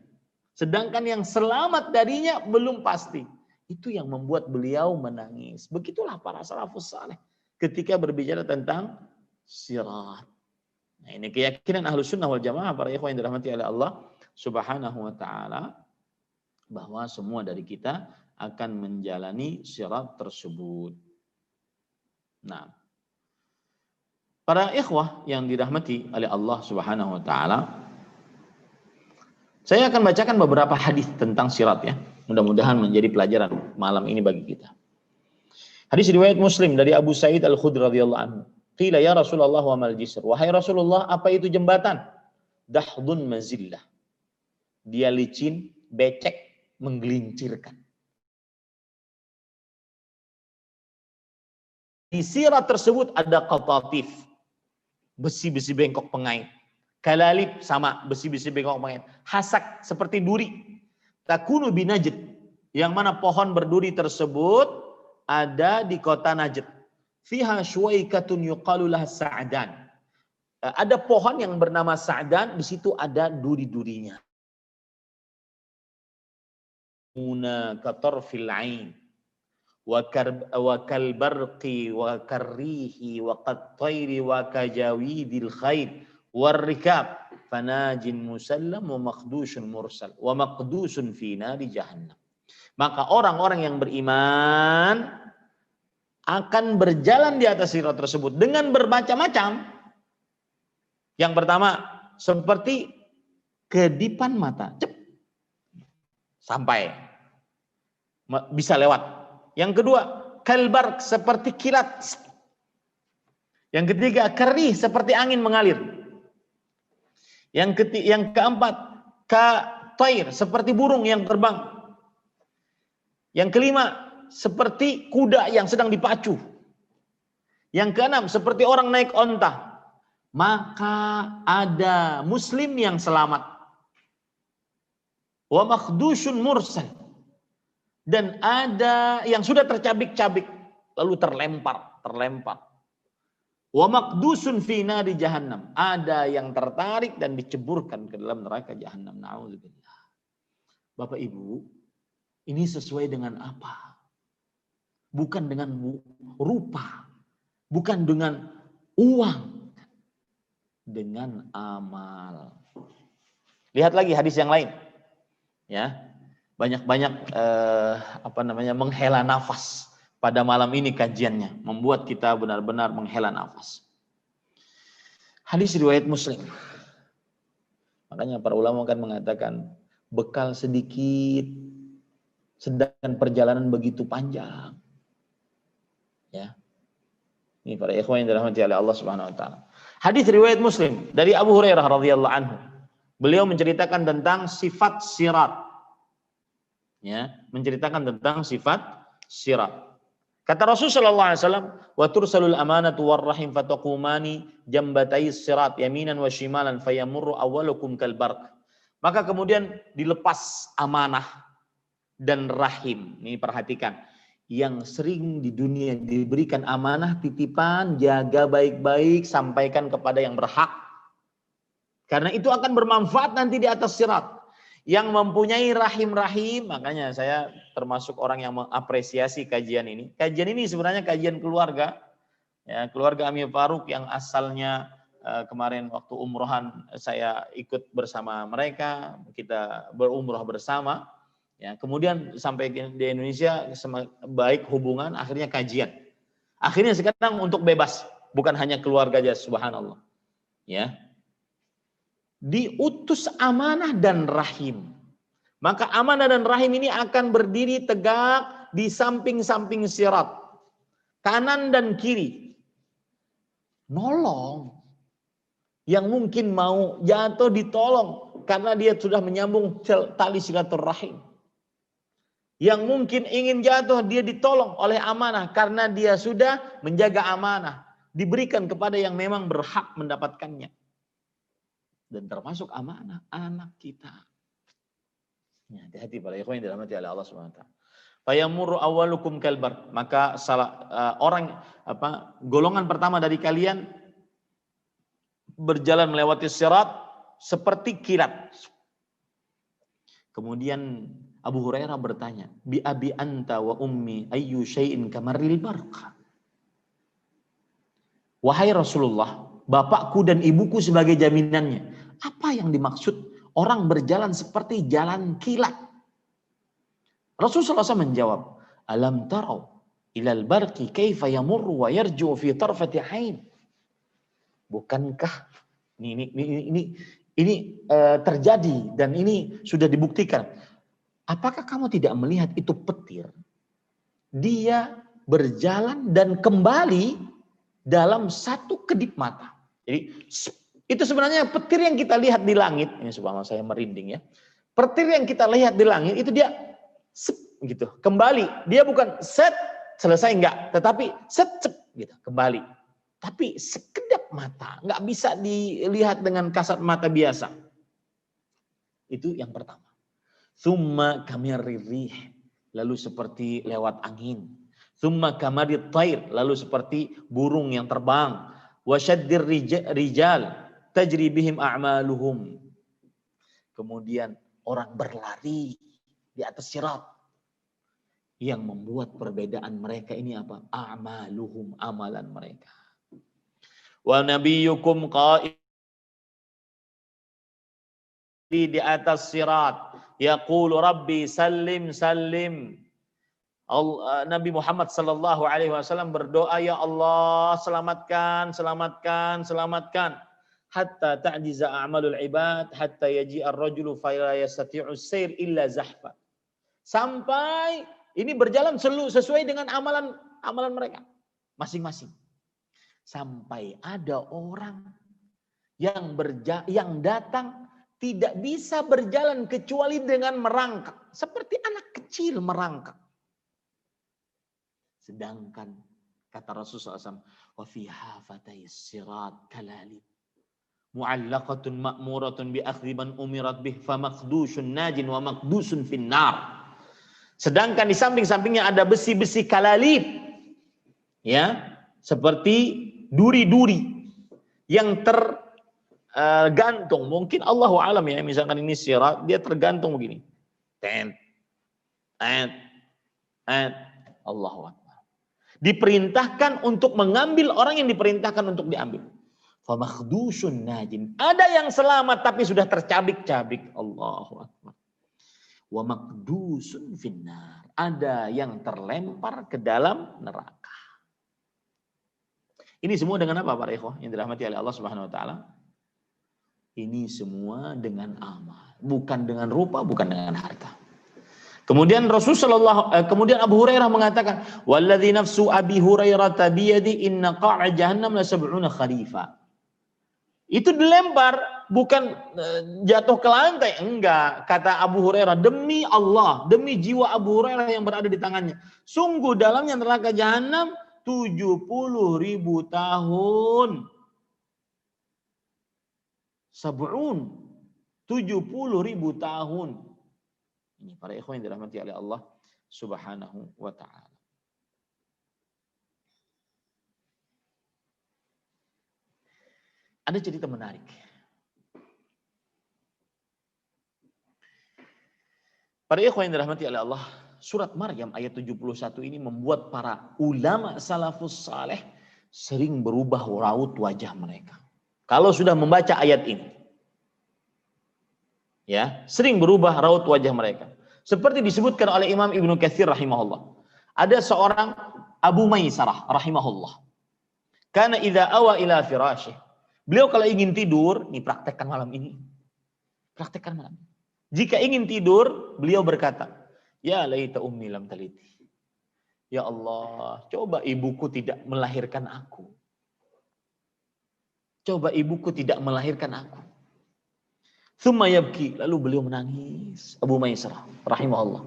Sedangkan yang selamat darinya belum pasti. Itu yang membuat beliau menangis. Begitulah para salafus saleh ketika berbicara tentang sirat. Nah, ini keyakinan Ahlus Sunnah wal Jamaah, para ikhwan yang dirahmati oleh Allah Subhanahu wa taala, bahwa semua dari kita akan menjalani sirat tersebut. Nah, para ikhwah yang dirahmati oleh Allah Subhanahu wa taala, saya akan bacakan beberapa hadis tentang sirat ya. Mudah-mudahan menjadi pelajaran malam ini bagi kita. Hadis riwayat Muslim dari Abu Sa'id Al-Khudri radhiyallahu anhu. Qila ya Rasulullah wa mal jisr. Wahai Rasulullah, apa itu jembatan? Dahdun mazillah. Dia licin, becek, menggelincirkan. Di sirat tersebut ada qatatif, besi-besi bengkok pengait. Kalalib sama besi-besi bengkok pengait. Hasak seperti duri. Takunu bi Najd, yang mana pohon berduri tersebut ada di kota Najd. Fiha syuwaikatun yuqalu laha Sa'dan. Ada pohon yang bernama Sa'dan, di situ ada duri-durinya. Muna katarfil ain wa kalbarqi wa karrihi wa qattairi wa kajawidil khayl warrikab fanajin musallam wa maqdusun mursal wa maqdusun fi nari jahannam. Maka orang-orang yang beriman akan berjalan di atas sirat tersebut dengan bermacam-macam. Yang pertama, seperti kedipan mata, sampai bisa lewat. Yang kedua, kalbar, seperti kilat. Yang ketiga, kerih, seperti angin mengalir. Yang keempat, katair, seperti burung yang terbang. Yang kelima, seperti kuda yang sedang dipacu. Yang keenam, seperti orang naik onta. Maka ada muslim yang selamat. Wa makhdusun mursal. Dan ada yang sudah tercabik-cabik lalu terlempar. Wa maqdusun fi nari jahannam. Ada yang tertarik dan diceburkan ke dalam neraka jahannam. Na'udzubillah. Bapak Ibu Ini sesuai dengan apa? Bukan dengan rupa, bukan dengan uang, dengan amal. Lihat lagi hadis yang lain, ya. Banyak-banyak menghela nafas pada malam ini kajiannya, membuat kita benar-benar menghela nafas. Hadis riwayat Muslim. Makanya para ulama kan mengatakan bekal sedikit, sedangkan perjalanan begitu panjang. Ya. Ini para ikhwan yang dirahmati oleh Allah Subhanahu wa taala. Hadis riwayat Muslim dari Abu Hurairah radhiyallahu anhu. Beliau menceritakan tentang sifat sirat. Ya, menceritakan tentang sifat sirat. Kata Rasulullah SAW, wa tursalul amanatu war rahim fataqumani jambatai sirat yaminan wa shimalan fayamurru awwalukum kal barq. Maka kemudian dilepas amanah dan rahim. Ini perhatikan. Yang sering di dunia diberikan amanah, titipan, jaga baik-baik, sampaikan kepada yang berhak. Karena itu akan bermanfaat nanti di atas sirat. Yang mempunyai rahim-rahim, makanya saya termasuk orang yang mengapresiasi kajian ini. Kajian ini sebenarnya kajian keluarga. Ya, keluarga Amir Farouk yang asalnya kemarin waktu umrohan saya ikut bersama mereka, kita berumroh bersama. Ya, kemudian sampai di Indonesia baik hubungan, akhirnya kajian. Akhirnya sekarang untuk bebas, bukan hanya keluarga aja, subhanallah. Ya. Diutus amanah dan rahim. Maka amanah dan rahim ini akan berdiri tegak di samping-samping sirat. Kanan dan kiri. Nolong. Yang mungkin mau jatuh ditolong karena dia sudah menyambung tali silaturahim. Yang mungkin ingin jatuh dia ditolong oleh amanah karena dia sudah menjaga amanah, diberikan kepada yang memang berhak mendapatkannya. Dan termasuk amanah anak kita. Ya, hati-hati para ikhwan yang dirahmati oleh Allah Subhanahu wa taala. Fayamurru awwalukum kalbar, maka golongan pertama dari kalian berjalan melewati sirat seperti kilat. Kemudian Abu Hurairah bertanya, bi abi anta wa ummi ayyu syai'in kamaril barq. Wahai Rasulullah, bapakku dan ibuku sebagai jaminannya. Apa yang dimaksud orang berjalan seperti jalan kilat? Rasulullah SAW menjawab, alam tarau ilal barqi kaifa yamurru wa yarju fi tarfati ain. Bukankah ini terjadi dan ini sudah dibuktikan. Apakah kamu tidak melihat itu petir? Dia berjalan dan kembali dalam satu kedip mata. Jadi itu sebenarnya petir yang kita lihat di langit. Ini subhanallah saya merinding ya. Petir yang kita lihat di langit itu dia gitu kembali. Dia bukan set selesai enggak, tetapi set gitu kembali. Tapi sekedap mata, nggak bisa dilihat dengan kasat mata biasa. Itu yang pertama. Tsumma kamirrih, lalu seperti lewat angin. Tsumma kamarit thair, lalu seperti burung yang terbang. Wasyaddir rijal tajri bihim a'maluhum. Kemudian orang berlari di atas sirat. Yang membuat perbedaan mereka ini apa? A'maluhum, amalan mereka. Wa nabiyyukum qa'im di atas sirat. Yaqulu Rabbi sallim sallim. Nabi Muhammad sallallahu alaihi wasallam berdoa, ya Allah selamatkan, selamatkan, selamatkan. Hatta ta'jiza a'malul ibad, hatta yaji'a ar-rajulu fa la yastati'u as-sayr illa zahfa. Sampai ini berjalan sesuai dengan amalan mereka masing-masing. Sampai ada orang yang datang tidak bisa berjalan kecuali dengan merangkak. Seperti anak kecil merangkak. Sedangkan kata Rasulullah SAW, wa fi hafatay sirat kalalib mu'allaqatun ma'muratun bi akhdhi man umirat bih fa maqdushun najin wa maqdusun finnar. Sedangkan di samping-sampingnya ada besi-besi kalalib. Ya, seperti duri-duri yang tergantung. Mungkin Allahu alam ya, misalkan ini sirat, dia tergantung begini. Allahu Akbar. Diperintahkan untuk mengambil orang yang diperintahkan untuk diambil. Famakdusun najin. Ada yang selamat tapi sudah tercabik-cabik. Allahu Akbar. Wa makdusun finnar. Ada yang terlempar ke dalam neraka. Ini semua dengan apa para ikhwah yang dirahmati oleh Allah Subhanahu wa taala? Ini semua dengan amal, bukan dengan rupa, bukan dengan harta. Kemudian kemudian Abu Hurairah mengatakan, "Walladzi nafsu Abi Hurairah biyadi inna qa'a jahannam la sab'una kharifa." Itu dilempar, bukan jatuh ke lantai, enggak. Kata Abu Hurairah, demi Allah, demi jiwa Abu Hurairah yang berada di tangannya, sungguh dalamnya neraka jahanam 70.000 tahun. Sab'un, 70.000 tahun. Ini para ikhwan yang dirahmati oleh Allah Subhanahu wa ta'ala. Ada cerita menarik. Para ikhwan yang dirahmati oleh Allah, surat Maryam ayat 71 ini membuat para ulama salafus saleh sering berubah raut wajah mereka. Kalau sudah membaca ayat ini, ya, sering berubah raut wajah mereka. Seperti disebutkan oleh Imam Ibnu Katsir rahimahullah. Ada seorang Abu Maisarah rahimahullah. Kana idza awa ila firasyih. Beliau kalau ingin tidur, nih praktekkan malam ini. Praktekkan malam. Jika ingin tidur, beliau berkata, "Ya laita ummi lam taliti." Ya Allah, coba ibuku tidak melahirkan aku. Coba ibuku tidak melahirkan aku. Tsumma yabki, lalu beliau menangis. Abu Maisarah rahimahullah.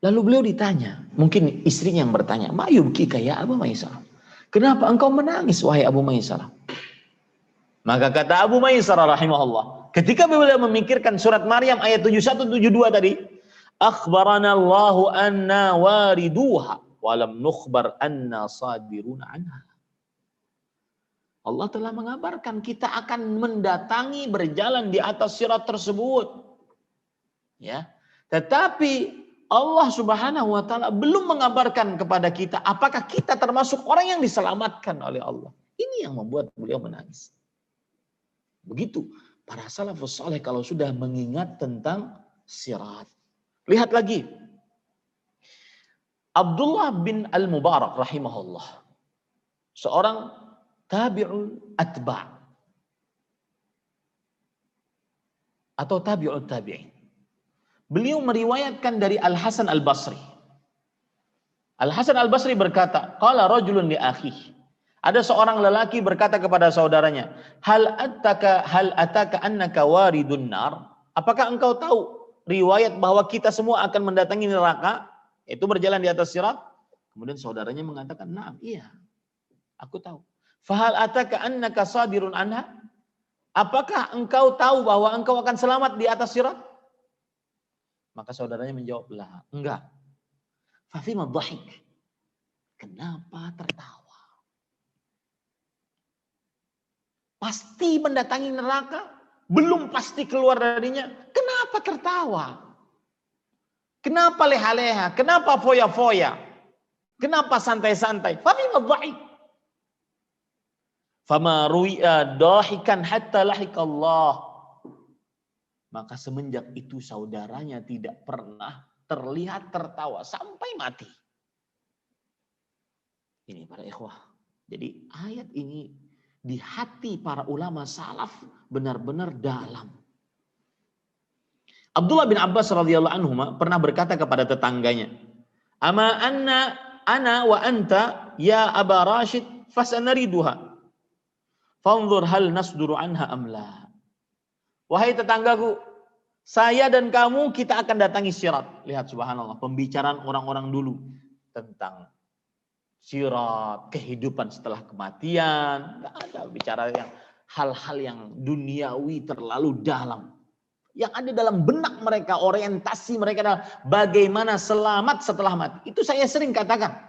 Lalu beliau ditanya, mungkin istrinya yang bertanya, "Ma yubki ya Abu Maisarah? Kenapa engkau menangis wahai Abu Maisarah?" Maka kata Abu Maisarah rahimahullah, ketika beliau memikirkan surat Maryam ayat 71 72 tadi, akhbarana Allahu anna wariduha wa lam nukhbar anna sadiruna anha. Allah telah mengabarkan kita akan mendatangi berjalan di atas sirat tersebut. Ya. Tetapi Allah Subhanahu wa taala belum mengabarkan kepada kita apakah kita termasuk orang yang diselamatkan oleh Allah. Ini yang membuat beliau menangis. Begitu para salafus saleh kalau sudah mengingat tentang sirat. Lihat lagi. Abdullah bin Al-Mubarak rahimahullah. Seorang tabi'ul atba' atau tabi'ul tabi'in. Beliau meriwayatkan dari Al-Hasan Al-Basri. Al-Hasan Al-Basri berkata, qala rajulun li akhihi. Ada seorang lelaki berkata kepada saudaranya, hal ataka annaka waridun nar? Apakah engkau tahu riwayat bahwa kita semua akan mendatangi neraka? Itu berjalan di atas sirat. Kemudian saudaranya mengatakan, "Na'am, iya. Aku tahu." Fahal ataka annaka sadirun anha? Apakah engkau tahu bahwa engkau akan selamat di atas sirat? Maka saudaranya menjawab, "La, enggak." Fa fima dhahik? Kenapa tertawa? Pasti mendatangi neraka, belum pasti keluar darinya. Kenapa tertawa? Kenapa leha-leha? Kenapa foya-foya? Kenapa santai-santai? Fa fima dhahik? Fama ru'iya dahikan hatta lahikallah. Maka semenjak itu saudaranya tidak pernah terlihat tertawa sampai mati. Ini para ikhwah. Jadi ayat ini di hati para ulama salaf benar-benar dalam. Abdullah bin Abbas radhiyallahu anhu pernah berkata kepada tetangganya, "Ama ana wa anta ya Aba Rashid fasanariduha. Fanzur hal nasduru anha amla." Wahai tetanggaku, saya dan kamu kita akan datangi sirat. Lihat subhanallah, pembicaraan orang-orang dulu tentang sirat, kehidupan setelah kematian. Nggak ada bicara yang hal-hal yang duniawi terlalu dalam. Yang ada dalam benak mereka, orientasi mereka adalah bagaimana selamat setelah mati. Itu saya sering katakan.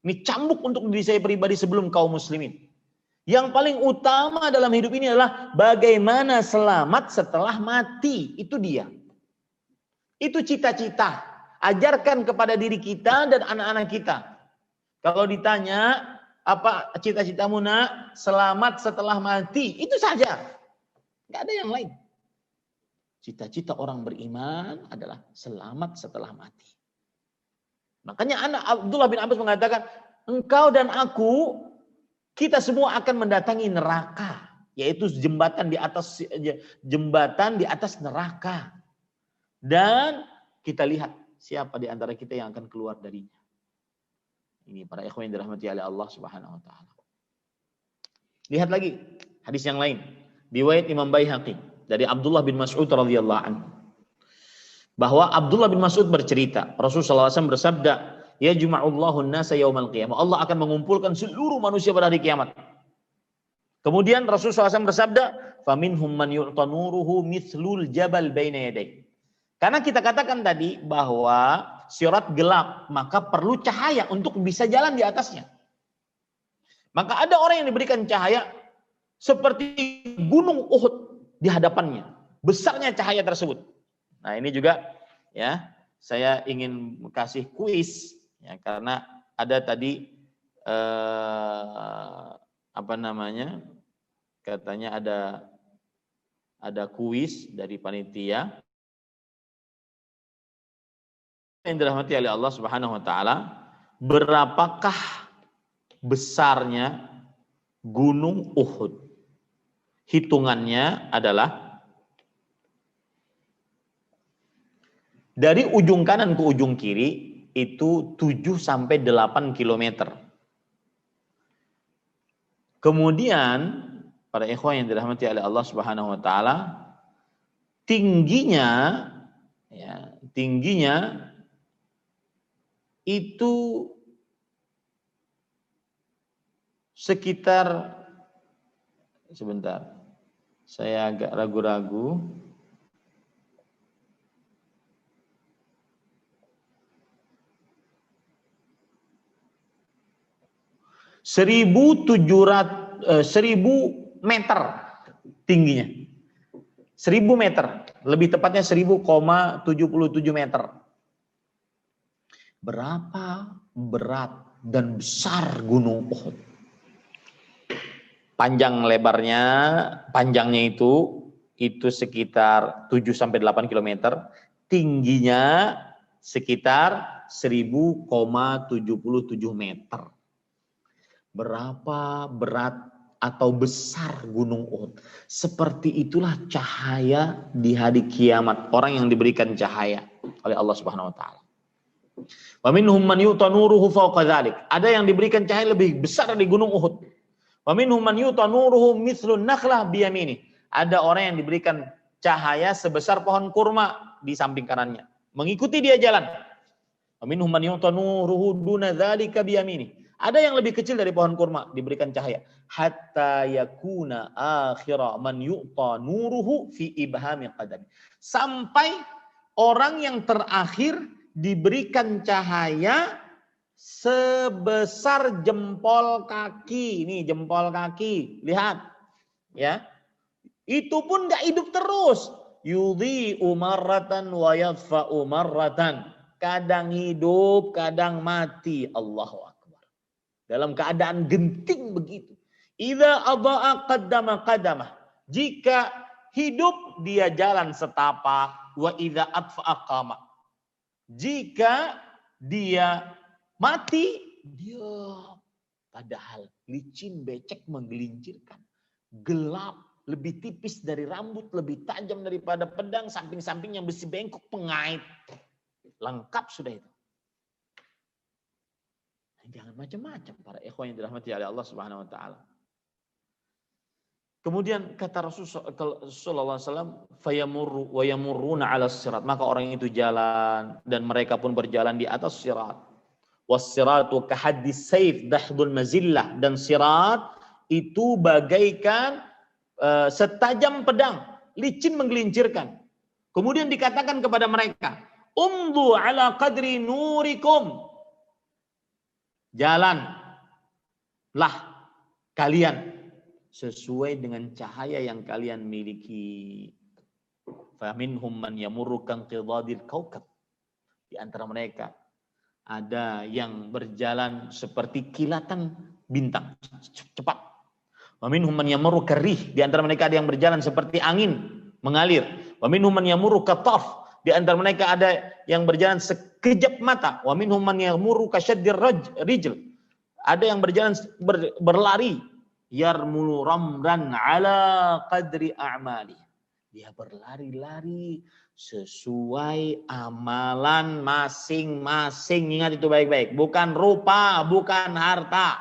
Ini cambuk untuk diri saya pribadi sebelum kaum muslimin. Yang paling utama dalam hidup ini adalah bagaimana selamat setelah mati. Itu dia. Itu cita-cita. Ajarkan kepada diri kita dan anak-anak kita. Kalau ditanya, apa cita-citamu nak? Selamat setelah mati. Itu saja. Nggak ada yang lain. Cita-cita orang beriman adalah selamat setelah mati. Makanya anak Abdullah bin Abbas mengatakan, engkau dan aku, kita semua akan mendatangi neraka. Yaitu jembatan di atas neraka. Dan kita lihat siapa di antara kita yang akan keluar darinya. Ini para ikhwan yang dirahmati oleh Allah Subhanahu wa taala. Lihat lagi hadis yang lain. Riwayat Imam Baihaqi dari Abdullah bin Mas'ud radhiyallahu anhu. Bahwa Abdullah bin Mas'ud bercerita, Rasulullah SAW bersabda, "Yajma'ullahu an-nasa yaumal qiyamah." Allah akan mengumpulkan seluruh manusia pada hari kiamat. Kemudian Rasulullah SAW bersabda, "Faminhum man yu'ta nuruhu mithlul jabal baina yaday." Karena kita katakan tadi bahwa sirat gelap, maka perlu cahaya untuk bisa jalan di atasnya. Maka ada orang yang diberikan cahaya seperti gunung Uhud di hadapannya. Besarnya cahaya tersebut. Nah, ini juga ya, saya ingin kasih kuis ya, karena ada tadi katanya ada kuis dari panitia yang dirahmati oleh Allah Subhanahu wa taala. Berapakah besarnya gunung Uhud? Hitungannya adalah dari ujung kanan ke ujung kiri itu 7 sampai 8 kilometer. Kemudian para ikhwan yang dirahmati oleh Allah Subhanahu wa taala, tingginya itu sekitar, sebentar, saya agak ragu-ragu. Seribu meter tingginya. 1000 meter, lebih tepatnya 1000,77 meter. Berapa berat dan besar gunung Uhud? Panjangnya itu sekitar 7 sampai 8 kilometer, tingginya sekitar 1000,77 meter. Berapa berat atau besar gunung Uhud? Seperti itulah cahaya di hari kiamat, orang yang diberikan cahaya oleh Allah Subhanahu wa taala. Wa minhum man yu'ta nuruhu fawqa dzalik. Ada yang diberikan cahaya lebih besar dari gunung Uhud. Wa minhum man yu'ta nuruhu mithlun nakhlah biyamini. Ada orang yang diberikan cahaya sebesar pohon kurma di samping kanannya, mengikuti dia jalan. Wa minhum man yu'ta nuruhu duna dzalika biyamini. Ada yang lebih kecil dari pohon kurma diberikan cahaya. Hatta yakuna akhira man yu'ta nuruhu fi ibhami qadami. Sampai orang yang terakhir diberikan cahaya sebesar jempol kaki. Ini jempol kaki. Lihat. Ya. Itu pun enggak hidup terus. Yudhi'u marratan wa yadfa'u marratan. Kadang hidup, kadang mati. Allahu akbar. Dalam keadaan genting begitu. Idza adha'a qaddama qadamah. Jika hidup dia jalan setapak, wa idza atfa'a qama. Jika dia mati, dia padahal licin, becek, menggelincirkan. Gelap, lebih tipis dari rambut, lebih tajam daripada pedang, samping-sampingnya besi bengkok, pengait. Lengkap sudah itu. Jangan macam-macam para ikhwan yang dirahmati oleh Allah Subhanahu wa taala. Kemudian kata Rasulullah SAW, fayamurru wa yamurruna 'ala sirat, maka orang itu jalan dan mereka pun berjalan di atas sirat. Was-siratu kahaddis sayf dahdul mazillah, dan sirat itu bagaikan setajam pedang, licin menggelincirkan. Kemudian dikatakan kepada mereka, umdu 'ala qadri nurikum. Jalanlah kalian sesuai dengan cahaya yang kalian miliki. Faminhum man yamurru kan qidadil kaukab. Di antara mereka ada yang berjalan seperti kilatan bintang, cepat. Wa minhum man yamurru karih, di antara mereka ada yang berjalan seperti angin mengalir. Wa minhum man yamurru kataf, di antara mereka ada yang berjalan sekejap mata. Wa minhum man yamurru kasyaddir rijl, ada yang berjalan berlari. Yarmulu ramran ala qadri a'mali, dia berlari-lari sesuai amalan masing-masing. Ingat itu baik-baik. Bukan rupa, bukan harta.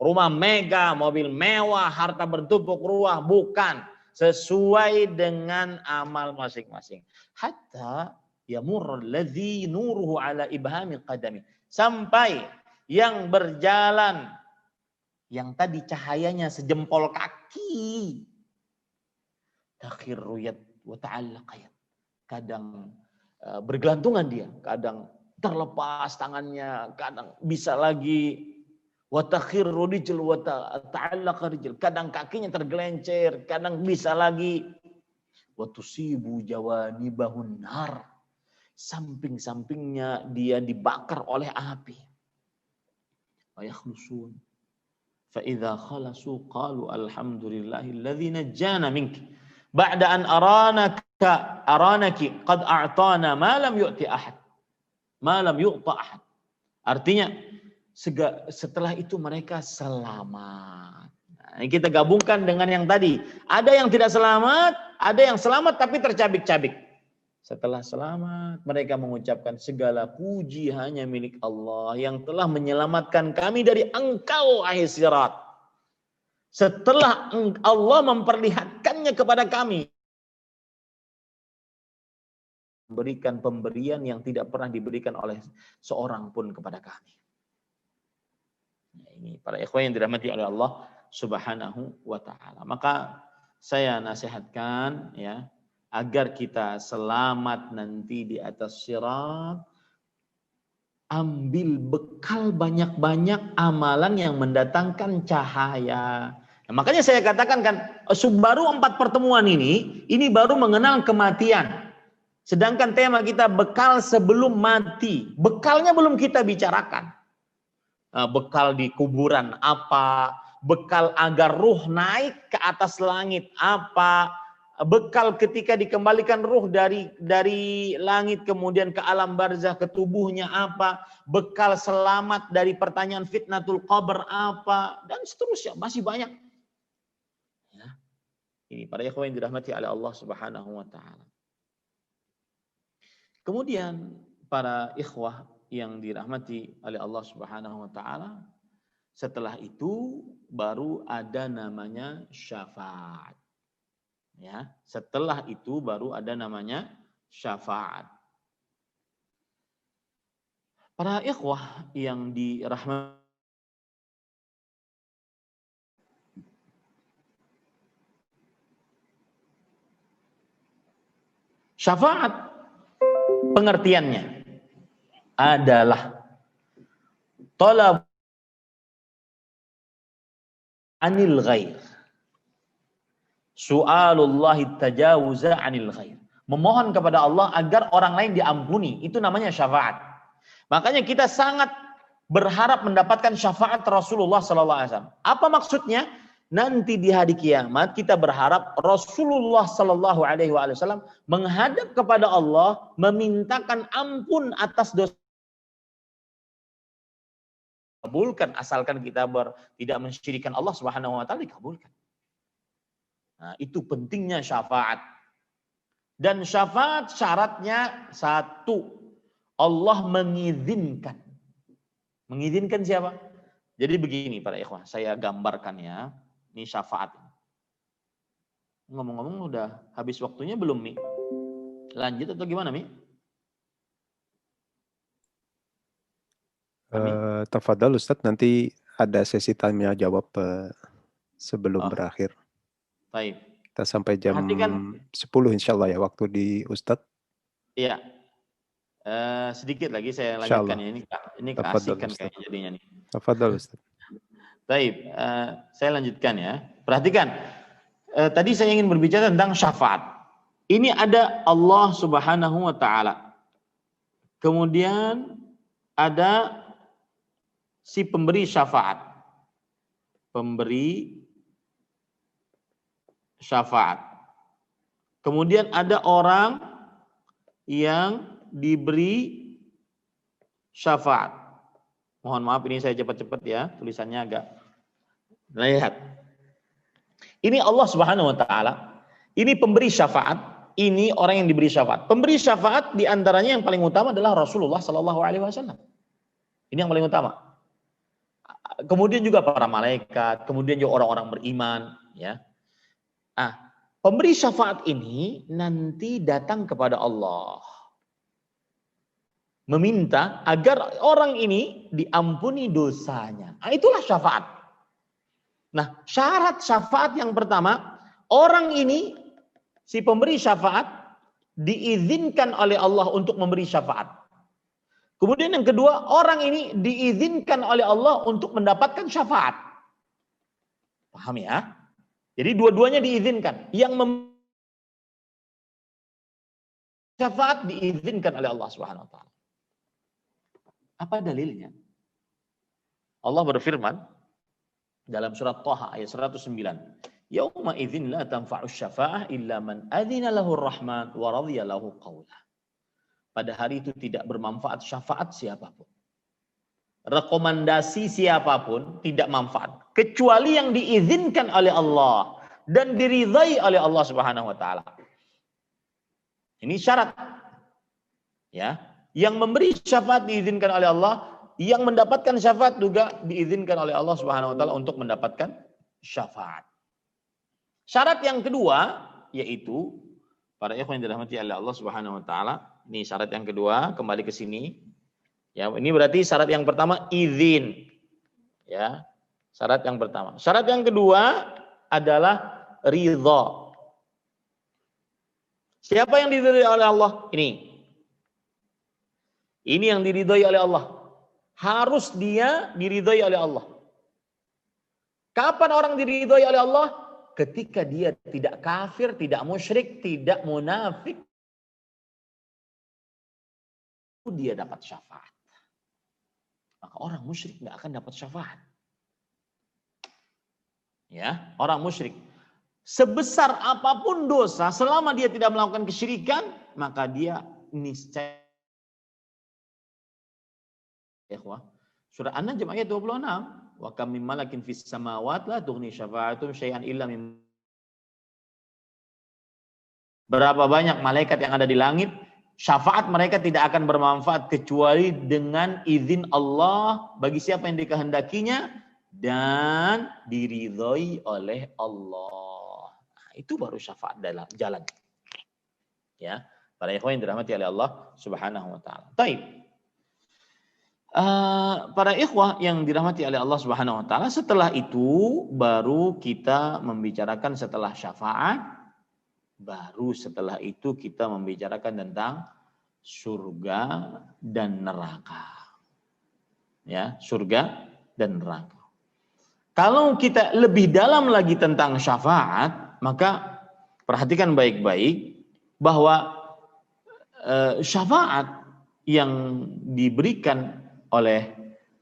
Rumah mega, mobil mewah, harta bertumpuk ruah. Bukan. Sesuai dengan amal masing-masing. Hatta yamurra alladhi nuruhu ala ibhami qadami. Sampai yang berjalan, yang tadi cahayanya sejempol kaki, takhirruyat wa ta'allaqayat, kadang bergelantungan dia, kadang terlepas tangannya, kadang bisa lagi wa takhirru rijl wa ta'allaqa rijl, kadang kakinya tergelencir, kadang bisa lagi wa tusibu jawanibahun nar, samping-sampingnya dia dibakar oleh api. Wa yakhlusun fa idza khalasu qalu alhamdulillahilladzi najjana minki ba'da an aranaki qad a'tana ma lam yu'ti ahad, ma lam yu'ta ahad. Artinya setelah itu mereka selamat. Nah, kita gabungkan dengan yang tadi. Ada yang tidak selamat, ada yang selamat tapi tercabik-cabik. Setelah selamat, mereka mengucapkan segala puji hanya milik Allah yang telah menyelamatkan kami dari engkau, ahli sirat. Setelah Allah memperlihatkannya kepada kami, memberikan pemberian yang tidak pernah diberikan oleh seorang pun kepada kami. Nah, ini para ikhwan yang dirahmati oleh Allah Subhanahu wa taala. Maka saya nasihatkan ya, agar kita selamat nanti di atas sirat, ambil bekal banyak-banyak amalan yang mendatangkan cahaya. Nah, makanya saya katakan kan, baru 4 pertemuan ini baru mengenal kematian. Sedangkan tema kita bekal sebelum mati. Bekalnya belum kita bicarakan. Bekal di kuburan apa? Bekal agar ruh naik ke atas langit apa? Bekal ketika dikembalikan ruh dari langit kemudian ke alam barzah, ke tubuhnya apa, bekal selamat dari pertanyaan fitnatul qabr apa, dan seterusnya, masih banyak. Ya. Ini para ikhwan yang dirahmati oleh Allah Subhanahu wa taala. Kemudian para ikhwah yang dirahmati oleh Allah Subhanahu wa taala, setelah itu baru ada namanya syafaat. Ya, setelah itu baru ada namanya syafaat. Para ikhwah yang dirahmati, syafaat pengertiannya adalah talab anil ghair, su'alullahi tajawuza anil ghair, memohon kepada Allah agar orang lain diampuni, itu namanya syafaat. Makanya kita sangat berharap mendapatkan syafaat Rasulullah SAW. Apa maksudnya? Nanti di hari kiamat kita berharap Rasulullah SAW menghadap kepada Allah, memintakan ampun atas dosa. Kabulkan, asalkan kita tidak mensyirikkan Allah Subhanahu wa taala, dikabulkan. Nah, itu pentingnya syafaat. Dan syafaat syaratnya satu, Allah mengizinkan. Mengizinkan siapa? Jadi begini para ikhwah, saya gambarkan ya. Ini syafaat. Ngomong-ngomong udah habis waktunya belum, Mi? Lanjut atau gimana, Mi?
Tafadhal Ustadz, nanti ada sesi tanya jawab sebelum berakhir.
Baik.
Kita sampai jam 10 insya Allah ya waktu di Ustadz.
Iya. Sedikit lagi saya lanjutkan ya. Ini keasikan kayaknya jadinya nih.
Tafadhal Ustadz.
Baik, saya lanjutkan ya. Perhatikan, tadi saya ingin berbicara tentang syafaat. Ini ada Allah Subhanahu wa taala. Kemudian ada si pemberi syafaat. Pemberi syafaat. Kemudian ada orang yang diberi syafaat. Mohon maaf ini saya cepat-cepat ya, tulisannya agak. Lihat. Ini Allah Subhanahu wa taala. Ini pemberi syafaat, ini orang yang diberi syafaat. Pemberi syafaat diantaranya yang paling utama adalah Rasulullah Sallallahu Alaihi Wasallam. Ini yang paling utama. Kemudian juga para malaikat, kemudian juga orang-orang beriman, ya. Pemberi syafaat ini nanti datang kepada Allah, meminta agar orang ini diampuni dosanya. Itulah syafaat. Nah, syarat syafaat yang pertama, orang ini, si pemberi syafaat, diizinkan oleh Allah untuk memberi syafaat. Kemudian yang kedua, orang ini diizinkan oleh Allah untuk mendapatkan syafaat. Paham ya? Jadi dua-duanya diizinkan. Yang syafaat diizinkan oleh Allah Subhanahu wa taala. Apa dalilnya? Allah berfirman dalam surat Thaha ayat 109. Yauma idzin la tanfa'us syafa'ah illa man adzina lahu ar-rahman wa radiya lahu qawla. Pada hari itu tidak bermanfaat syafaat siapapun. Rekomendasi siapapun tidak manfaat kecuali yang diizinkan oleh Allah dan diridhai oleh Allah Subhanahu wa taala. Ini syarat. Ya, yang memberi syafaat diizinkan oleh Allah, yang mendapatkan syafaat juga diizinkan oleh Allah Subhanahu wa taala untuk mendapatkan syafaat. Syarat yang kedua yaitu para ikhwan yang dirahmati oleh Allah Subhanahu wa taala. Ini syarat yang kedua, kembali ke sini. Ya, ini berarti syarat yang pertama izin. Ya. Syarat yang pertama. Syarat yang kedua adalah ridha. Siapa yang diridhai oleh Allah? Ini. Ini yang diridhai oleh Allah. Harus dia diridhai oleh Allah. Kapan orang diridhai oleh Allah? Ketika dia tidak kafir, tidak musyrik, tidak munafik, dia dapat syafaat. Maka orang musyrik nggak akan dapat syafaat. Ya, orang musyrik sebesar apapun dosa, selama dia tidak melakukan kesyirikan, maka dia niscaya. Surah An-Najm ayat 26. Wa kam min malakin fis samawati la tughni syafa'atuhum syai'an illa min. Berapa banyak malaikat yang ada di langit, syafaat mereka tidak akan bermanfaat kecuali dengan izin Allah bagi siapa yang dikehendakinya dan diridhoi oleh Allah. Nah, itu baru syafaat dalam jalan. Ya, para ikhwan yang dirahmati oleh Allah Subhanahu wa taala. Baik. Para ikhwah yang dirahmati oleh Allah Subhanahu wa taala, setelah itu baru kita membicarakan setelah syafaat. Baru setelah itu kita membicarakan tentang surga dan neraka. Ya, surga dan neraka. Kalau kita lebih dalam lagi tentang syafaat, maka perhatikan baik-baik bahwa syafaat yang diberikan oleh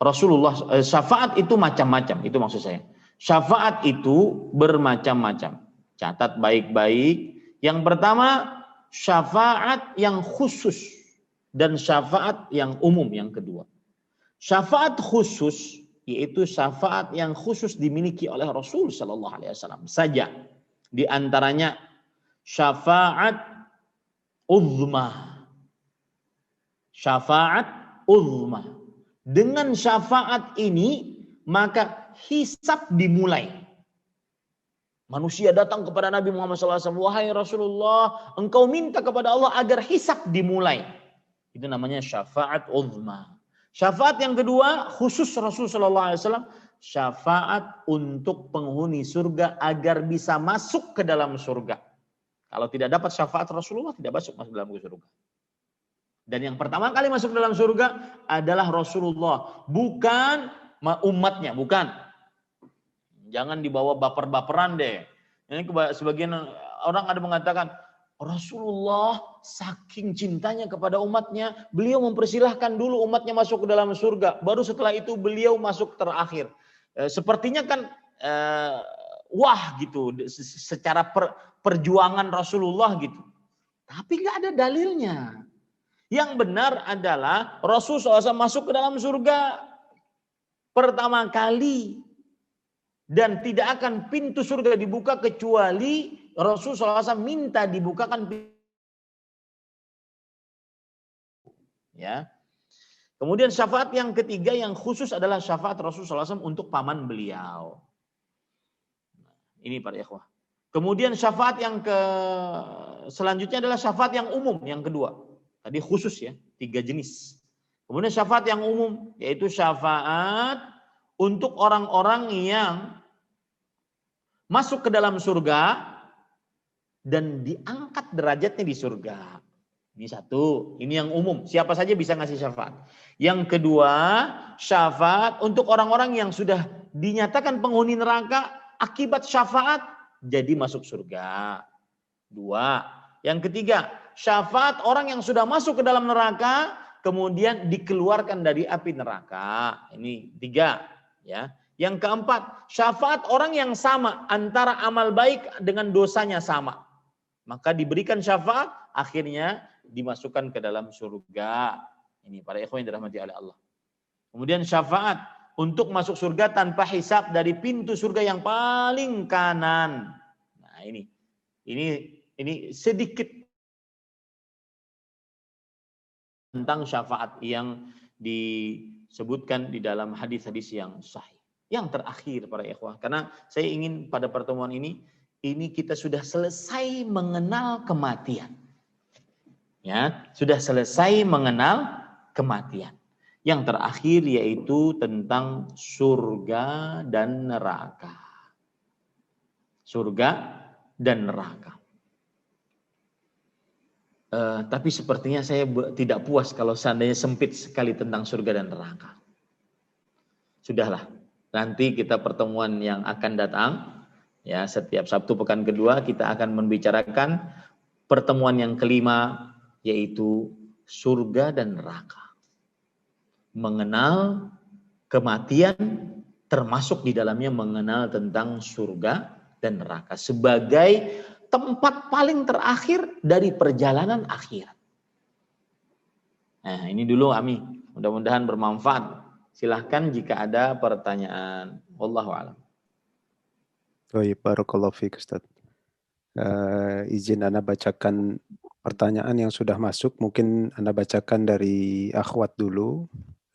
Rasulullah, syafaat itu macam-macam, itu maksud saya. Syafaat itu bermacam-macam. Catat baik-baik. Yang pertama, syafaat yang khusus dan syafaat yang umum yang kedua. Syafaat khusus yaitu syafaat yang khusus dimiliki oleh Rasul sallallahu alaihi wasallam saja. Di antaranya syafaat uzma. Syafaat uzma. Dengan syafaat ini maka hisab dimulai. Manusia datang kepada Nabi Muhammad SAW, wahai Rasulullah, engkau minta kepada Allah agar hisab dimulai. Itu namanya syafaat uzma. Syafaat yang kedua, khusus Rasulullah SAW, syafaat untuk penghuni surga agar bisa masuk ke dalam surga. Kalau tidak dapat syafaat Rasulullah, tidak masuk dalam surga. Dan yang pertama kali masuk dalam surga adalah Rasulullah, bukan umatnya, bukan. Jangan dibawa baper-baperan deh. Ini sebagian orang ada mengatakan, Rasulullah saking cintanya kepada umatnya, beliau mempersilahkan dulu umatnya masuk ke dalam surga. Baru setelah itu beliau masuk terakhir. Sepertinya kan wah gitu, secara perjuangan Rasulullah gitu. Tapi nggak ada dalilnya. Yang benar adalah Rasulullah SAW masuk ke dalam surga pertama kali. Dan tidak akan pintu surga dibuka kecuali Rasulullah SAW minta dibukakan pintu. Ya. Kemudian syafaat yang ketiga yang khusus adalah syafaat Rasulullah SAW untuk paman beliau. Ini para ikhwah. Kemudian syafaat yang selanjutnya adalah syafaat yang umum yang kedua. Tadi khusus ya, 3 jenis. Kemudian syafaat yang umum yaitu syafaat untuk orang-orang yang masuk ke dalam surga dan diangkat derajatnya di surga. Ini satu, ini yang umum. Siapa saja bisa ngasih syafaat. Yang kedua, syafaat untuk orang-orang yang sudah dinyatakan penghuni neraka akibat syafaat jadi masuk surga. 2. Yang ketiga, syafaat orang yang sudah masuk ke dalam neraka kemudian dikeluarkan dari api neraka. Ini 3, ya. Yang keempat, syafaat orang yang sama antara amal baik dengan dosanya sama. Maka diberikan syafaat, akhirnya dimasukkan ke dalam surga. Ini para ikhwan yang dirahmati oleh Allah. Kemudian syafaat untuk masuk surga tanpa hisab dari pintu surga yang paling kanan. Nah, ini sedikit tentang syafaat yang disebutkan di dalam hadis-hadis yang sahih. Yang terakhir para ikhwah, karena saya ingin pada pertemuan ini kita sudah selesai mengenal kematian. Ya, sudah selesai mengenal kematian. Yang terakhir yaitu tentang surga dan neraka. Surga dan neraka. Tapi sepertinya saya tidak puas kalau seandainya sempit sekali tentang surga dan neraka. Sudahlah, nanti kita pertemuan yang akan datang, ya setiap Sabtu pekan kedua kita akan membicarakan pertemuan yang kelima yaitu surga dan neraka. Mengenal kematian termasuk di dalamnya mengenal tentang surga dan neraka sebagai tempat paling terakhir dari perjalanan akhirat. Nah, ini dulu Ami, mudah-mudahan bermanfaat. Silahkan jika ada pertanyaan. Wallahu a'lam.
Baik, barakallahu fiik Ustaz. Izin Anda bacakan pertanyaan yang sudah masuk. Mungkin Anda bacakan dari akhwat dulu,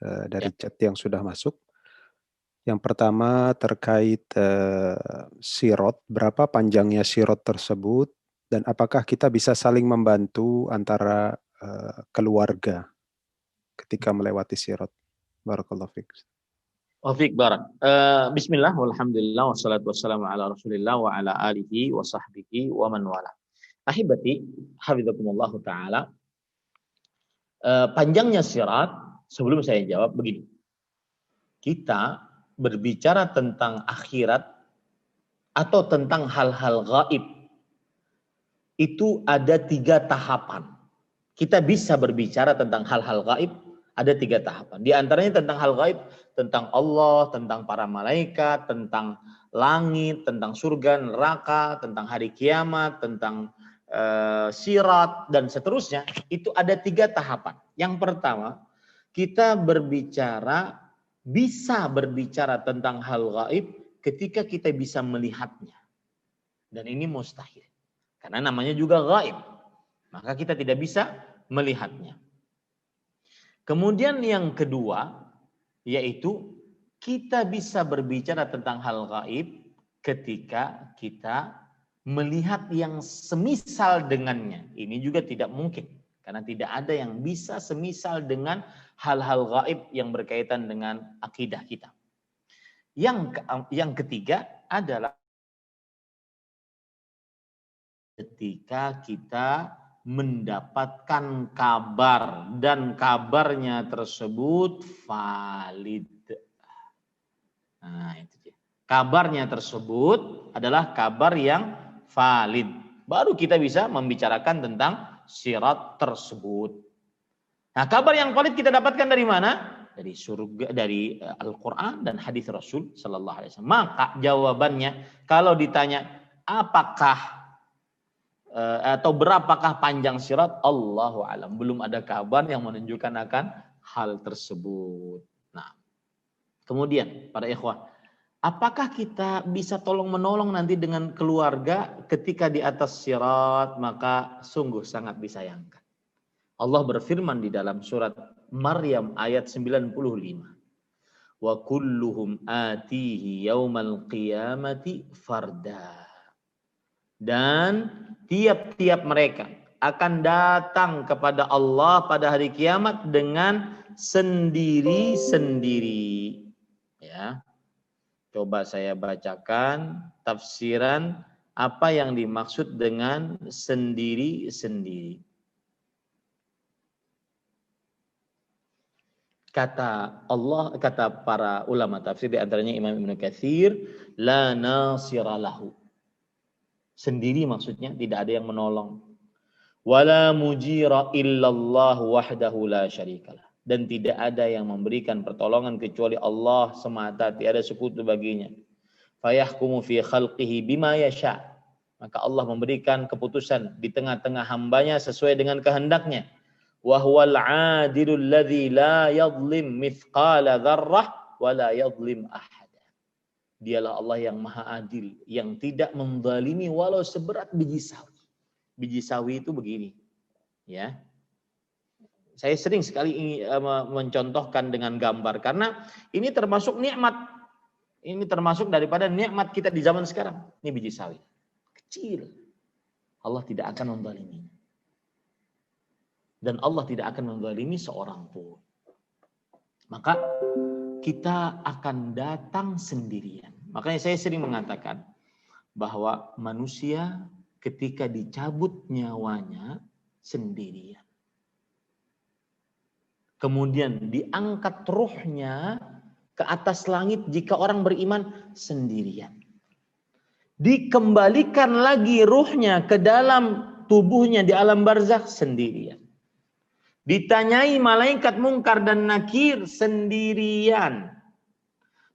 dari chat yang sudah masuk. Yang pertama terkait sirot, berapa panjangnya sirot tersebut dan apakah kita bisa saling membantu antara keluarga ketika melewati sirot. Barakallahu fiik.
Wafiq barak. Bismillah, walhamdulillah, wassalatu wassalamu ala rasulillah wa ala alihi wa sahbihi wa man wala. Ahibati, hafizakumullahu ta'ala. Panjangnya sirat, sebelum saya jawab begini. Kita berbicara tentang akhirat atau tentang hal-hal gaib. Itu ada 3 tahapan. Kita bisa berbicara tentang hal-hal gaib, ada 3 tahapan. Di antaranya tentang hal gaib, tentang Allah, tentang para malaikat, tentang langit, tentang surga, neraka, tentang hari kiamat, tentang sirat, dan seterusnya. Itu ada 3 tahapan. Yang pertama, kita bisa berbicara tentang hal gaib ketika kita bisa melihatnya. Dan ini mustahil. Karena namanya juga gaib. Maka kita tidak bisa melihatnya. Kemudian yang kedua, yaitu kita bisa berbicara tentang hal gaib ketika kita melihat yang semisal dengannya. Ini juga tidak mungkin. Karena tidak ada yang bisa semisal dengan hal-hal gaib yang berkaitan dengan akidah kita. Yang ketiga adalah ketika kita mendapatkan kabar dan kabarnya tersebut valid. Nah, itu dia. Kabarnya tersebut adalah kabar yang valid. baru kita bisa membicarakan tentang sirat tersebut. Nah, kabar yang valid kita dapatkan dari mana? Dari surga, dari Al-Quran dan hadis Rasul Sallallahu Alaihi Wasallam. Maka jawabannya, kalau ditanya apakah atau berapakah panjang sirat, Allahu a'lam. Belum ada kabar yang menunjukkan akan hal tersebut. Nah, kemudian para ikhwah, apakah kita bisa tolong menolong nanti dengan keluarga ketika di atas sirat? Maka sungguh sangat disayangkan. Allah berfirman di dalam surat Maryam ayat 95. Wa kulluhum atihi yaumal qiyamati farda. Dan tiap-tiap mereka akan datang kepada Allah pada hari kiamat dengan sendiri-sendiri. Ya. Coba saya bacakan tafsiran apa yang dimaksud dengan sendiri-sendiri. Kata Allah, kata para ulama tafsir, di antaranya Imam Ibnu Katsir, la nasira lahu. Sendiri maksudnya tidak ada yang menolong. Wala mujira illallah wahdahu la syarikalah. Dan tidak ada yang memberikan pertolongan kecuali Allah semata, tiada sekutu baginya. Fayahkumu fi khalqihi bima yasha. Maka Allah memberikan keputusan di tengah-tengah hambanya sesuai dengan kehendaknya. Wa huwal 'adilul ladzi la yadhlim mithqala dzarrah wa la yadhlim ahada. Dialah Allah yang maha adil, yang tidak menzalimi walau seberat biji sawi. Biji sawi itu begini, ya. Saya sering sekali mencontohkan dengan gambar karena ini termasuk nikmat. Ini termasuk daripada nikmat kita di zaman sekarang. Ini biji sawi. Kecil. Allah tidak akan menzaliminya. Dan Allah tidak akan menzalimi seorang pun. Maka kita akan datang sendirian. Makanya saya sering mengatakan bahwa manusia ketika dicabut nyawanya sendirian. Kemudian diangkat ruhnya ke atas langit jika orang beriman sendirian. Dikembalikan lagi ruhnya ke dalam tubuhnya di alam barzakh sendirian. Ditanyai malaikat mungkar dan nakir sendirian.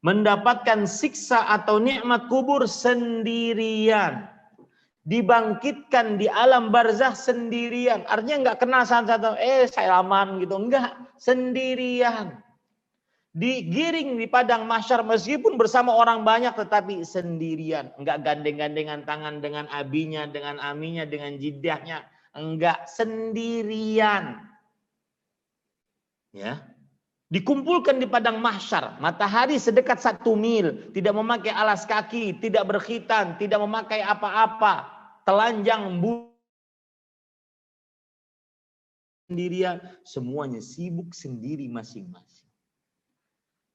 Mendapatkan siksa atau nikmat kubur sendirian. Dibangkitkan di alam barzakh sendirian. Artinya nggak kenal satu-satu. Saya aman gitu. Enggak. Sendirian. Digiring di padang mahsyar meskipun bersama orang banyak tetapi sendirian. Enggak gandeng-gandengan tangan dengan abinya, dengan aminya, dengan jiddahnya. Enggak. Sendirian. Ya, dikumpulkan di padang mahsyar, matahari sedekat 1 mil, tidak memakai alas kaki, tidak berkhitan, tidak memakai apa-apa, telanjang sendirian, semuanya sibuk sendiri masing-masing.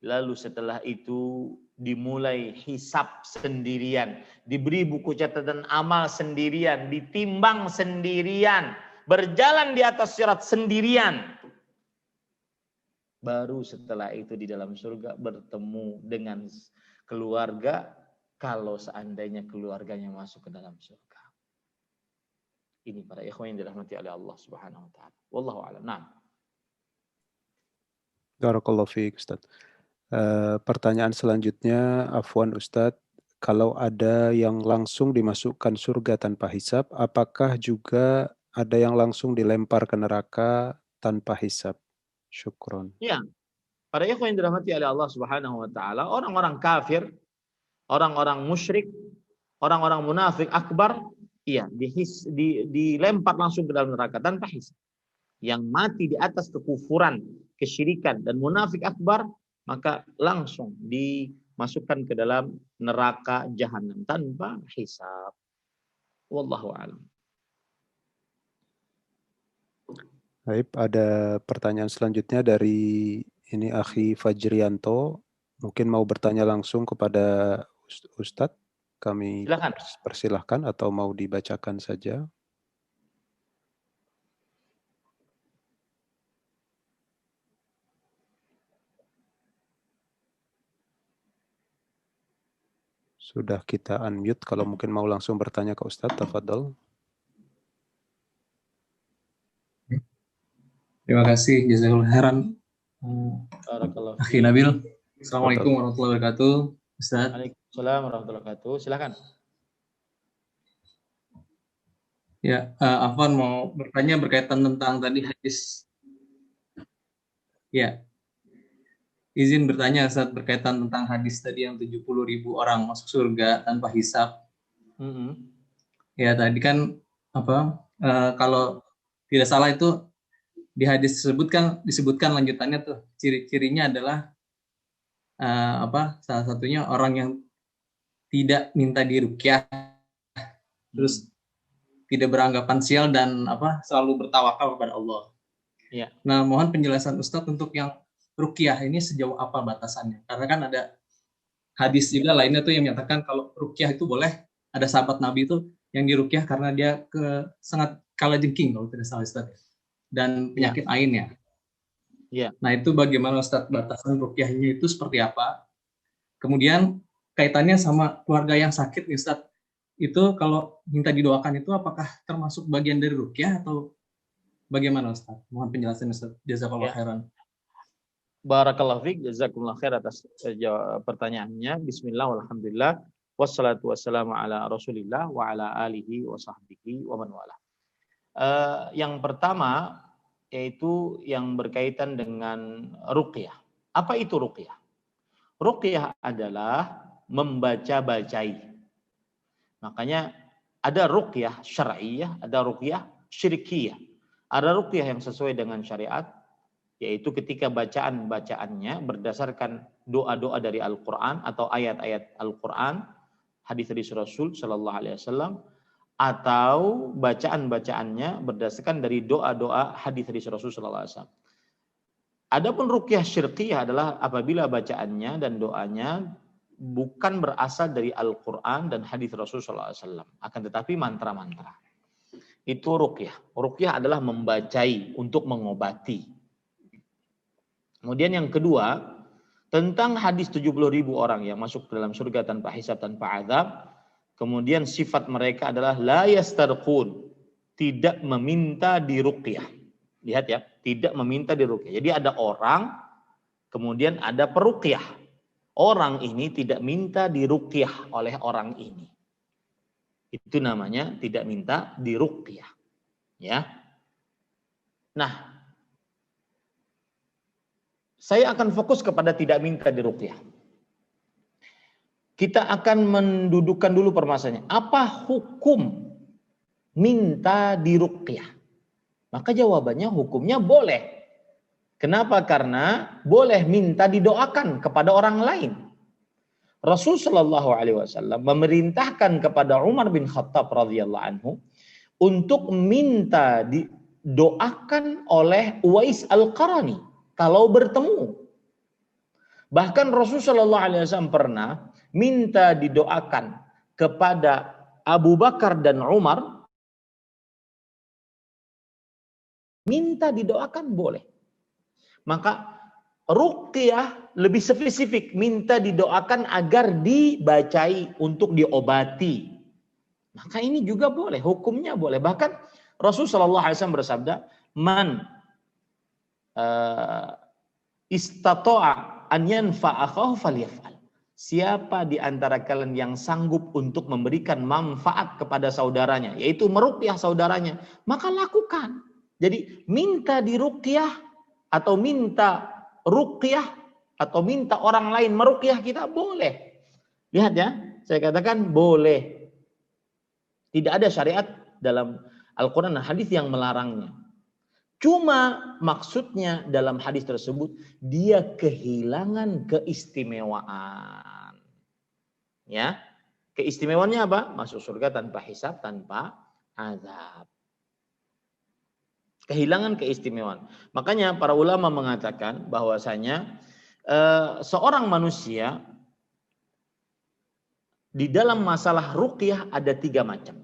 Lalu setelah itu dimulai hisab sendirian, diberi buku catatan amal sendirian, ditimbang sendirian, berjalan di atas sirat sendirian. Baru setelah itu di dalam surga bertemu dengan keluarga, kalau seandainya keluarganya masuk ke dalam surga. Ini para ikhwan yang dirahmati oleh Allah Subhanahu wa taala. Wallahu a'lam. Nah.
Barakallahu fiik, Ustaz. Pertanyaan selanjutnya, afwan Ustaz, kalau ada yang langsung dimasukkan surga tanpa hisab, apakah juga ada yang langsung dilempar ke neraka tanpa hisab? Syukron.
Ya, para ikhwan yang dirahmati oleh Allah Subhanahu wa taala, orang-orang kafir, orang-orang musyrik, orang-orang munafik akbar, iya, dilempar langsung ke dalam neraka tanpa hisab. Yang mati di atas kekufuran, kesyirikan dan munafik akbar, maka langsung dimasukkan ke dalam neraka jahanam tanpa hisab. Wallahu a'lam.
Baik, ada pertanyaan selanjutnya dari ini Akhi Fajrianto, mungkin mau bertanya langsung kepada Ustadz. Kami
Silakan.
persilahkan atau mau dibacakan saja. Sudah kita unmute, kalau mungkin mau langsung bertanya ke Ustadz, tafadhol.
Terima kasih, jazakallahu khairan.
Barakallahu
Akhi
fiik.
Nabil. Assalamualaikum warahmatullahi wabarakatuh. Ustaz.
Waalaikumsalam warahmatullahi wabarakatuh. Silakan.
Ya, Afwan mau bertanya berkaitan tentang tadi hadis. Ya, izin bertanya Ustaz berkaitan tentang hadis tadi yang 70.000 orang masuk surga tanpa hisab. Ya, tadi kan kalau tidak salah itu di hadis tersebut kan disebutkan lanjutannya tuh ciri-cirinya adalah salah satunya orang yang tidak minta diruqyah, terus tidak beranggapan sial dan selalu bertawakal kepada Allah.
Ya.
Nah, mohon penjelasan Ustadz untuk yang ruqyah ini sejauh apa batasannya? Karena kan ada hadis juga lainnya tuh yang menyatakan kalau ruqyah itu boleh. Ada sahabat Nabi itu yang diruqyah karena dia sangat kalajengking kalau tidak salah Ustadz, dan penyakit ainnya.
Ya.
Nah, itu bagaimana Ustadz batasan ruqyahnya itu seperti apa? Kemudian kaitannya sama keluarga yang sakit nih Ustadz. Itu kalau minta didoakan itu apakah termasuk bagian dari ruqyah atau bagaimana Ustaz? Mohon penjelasan Ustaz. Jazakallahu khairan.
Barakallahu fiik, jazakumullah khair atas pertanyaannya. Bismillah walhamdulillah wassalatu wassalamu ala Rasulillah wa ala alihi wa sahbihi wa man wala. Yang pertama yaitu yang berkaitan dengan ruqyah. Apa itu ruqyah? Ruqyah adalah membaca-bacai. Makanya ada ruqyah syar'iyyah, ada ruqyah syirkiyah. Ada ruqyah yang sesuai dengan syariat, yaitu ketika bacaan-bacaannya berdasarkan doa-doa dari Al-Quran atau ayat-ayat Al-Quran, hadis-hadis Rasul Shallallahu Alaihi Wasallam, atau bacaan-bacaannya berdasarkan dari doa-doa hadis-hadis Rasul Shallallahu Alaihi Wasallam. Adapun ruqyah syirkiyah adalah apabila bacaannya dan doanya bukan berasal dari Al-Quran dan hadis Rasul SAW, akan tetapi mantra-mantra. Itu ruqyah. Ruqyah adalah membacai untuk mengobati. Kemudian yang kedua, tentang hadis 70.000 orang yang masuk ke dalam surga tanpa hisab, tanpa azab. Kemudian sifat mereka adalah la yastarqun, tidak meminta diruqyah. Lihat ya, tidak meminta diruqyah. Jadi ada orang, kemudian ada peruqyah. Orang ini tidak minta diruqyah oleh orang ini. Itu namanya tidak minta diruqyah. Ya. Nah, saya akan fokus kepada tidak minta diruqyah. Kita akan mendudukkan dulu permasalahannya. Apa hukum minta diruqyah? Maka jawabannya hukumnya boleh. Kenapa? Karena boleh minta didoakan kepada orang lain. Rasul Shallallahu Alaihi Wasallam memerintahkan kepada Umar bin Khattab radhiyallahu anhu untuk minta didoakan oleh Uwais Al-Qarani kalau bertemu. Bahkan Rasul Shallallahu Alaihi Wasallam pernah minta didoakan kepada Abu Bakar dan Umar. Minta didoakan boleh. Maka ruqyah lebih spesifik, minta didoakan agar dibacai untuk diobati. Maka ini juga boleh, hukumnya boleh. Bahkan Rasulullah SAW bersabda, man istata'a an yanfa'akhahu falyaf'al. Siapa di antara kalian yang sanggup untuk memberikan manfaat kepada saudaranya, yaitu meruqyah saudaranya, maka lakukan. Jadi minta diruqyah atau minta ruqyah atau minta orang lain meruqyah kita boleh. Lihat ya, saya katakan boleh. Tidak ada syariat dalam Al-Quran dan hadis yang melarangnya. Cuma maksudnya dalam hadis tersebut dia kehilangan keistimewaan. Ya, keistimewaannya apa? Masuk surga tanpa hisab, tanpa azab. Kehilangan keistimewaan. Makanya para ulama mengatakan bahwasanya seorang manusia di dalam masalah ruqyah ada 3 macam.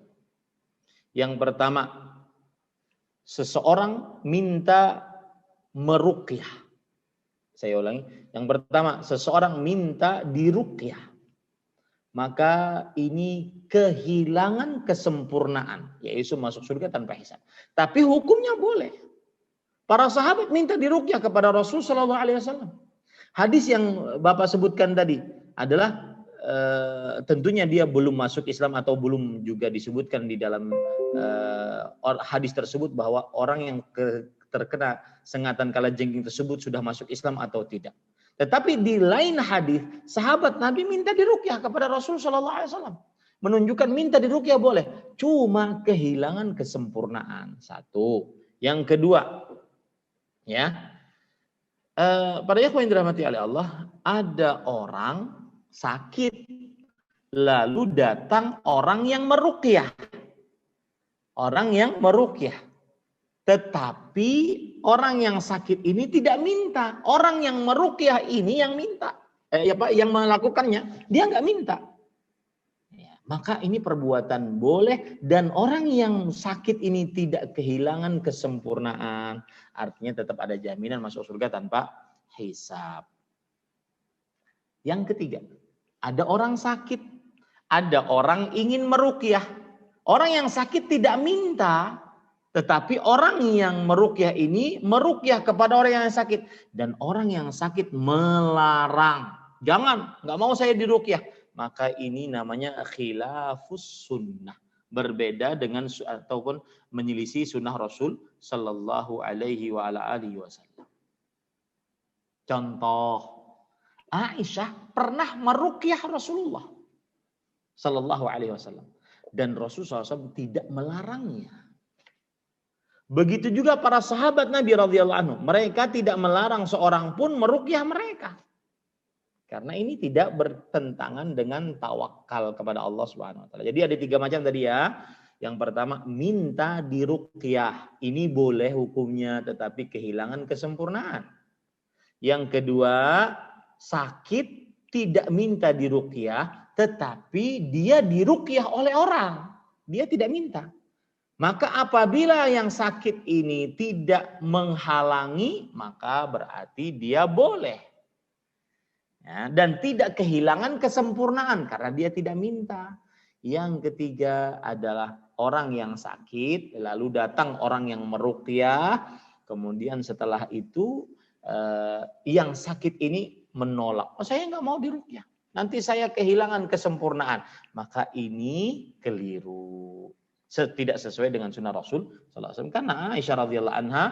Yang pertama, seseorang minta meruqyah. Saya ulangi. Yang pertama, seseorang minta diruqyah. Maka ini kehilangan kesempurnaan, yaitu masuk surga tanpa hisab. Tapi hukumnya boleh. Para sahabat minta diruqyah kepada Rasul sallallahu alaihi wasallam. Hadis yang Bapak sebutkan tadi adalah tentunya dia belum masuk Islam atau belum juga disebutkan di dalam hadis tersebut bahwa orang yang terkena sengatan kalajengking tersebut sudah masuk Islam atau tidak. Tetapi di lain hadis sahabat Nabi minta diruqyah kepada Rasul sallallahu alaihi wasallam. Menunjukkan minta diruqyah boleh, cuma kehilangan kesempurnaan. Satu. Yang kedua, ya, para ikhwan yang dirahmati oleh Allah, ada orang sakit lalu datang orang yang meruqyah. Orang yang meruqyah. Tetapi orang yang sakit ini tidak minta. Orang yang meruqyah ini yang minta. Yang melakukannya, dia nggak minta. Ya, maka ini perbuatan boleh dan orang yang sakit ini tidak kehilangan kesempurnaan. Artinya tetap ada jaminan masuk surga tanpa hisab. Yang ketiga, ada orang sakit, ada orang ingin meruqyah. Orang yang sakit tidak minta, tetapi orang yang meruqyah ini meruqyah kepada orang yang sakit. Dan orang yang sakit melarang. Jangan, nggak mau saya diruqyah. Maka ini namanya khilafus sunnah. Berbeda dengan ataupun menyelisih sunnah Rasul sallallahu alaihi wa ala alihi wasallam. Contoh, Aisyah pernah meruqyah Rasulullah sallallahu alaihi wasallam dan Rasulullah SAW tidak melarangnya. Begitu juga para sahabat Nabi radhiyallahu anhu, mereka tidak melarang seorang pun meruqyah mereka. Karena ini tidak bertentangan dengan tawakal kepada Allah Subhanahu wa taala. Jadi ada 3 macam tadi ya. Yang pertama, minta diruqyah. Ini boleh hukumnya tetapi kehilangan kesempurnaan. Yang kedua, sakit tidak minta diruqyah tetapi dia diruqyah oleh orang. Dia tidak minta. Maka apabila yang sakit ini tidak menghalangi, maka berarti dia boleh. Ya, dan tidak kehilangan kesempurnaan karena dia tidak minta. Yang ketiga adalah orang yang sakit, lalu datang orang yang meruqyah, kemudian setelah itu yang sakit ini menolak. Oh, saya nggak mau diruqyah. Nanti saya kehilangan kesempurnaan. Maka ini keliru. Tidak sesuai dengan sunnah Rasul sallallahu alaihi wasallam. Karena Aisyah radhiyallahu anha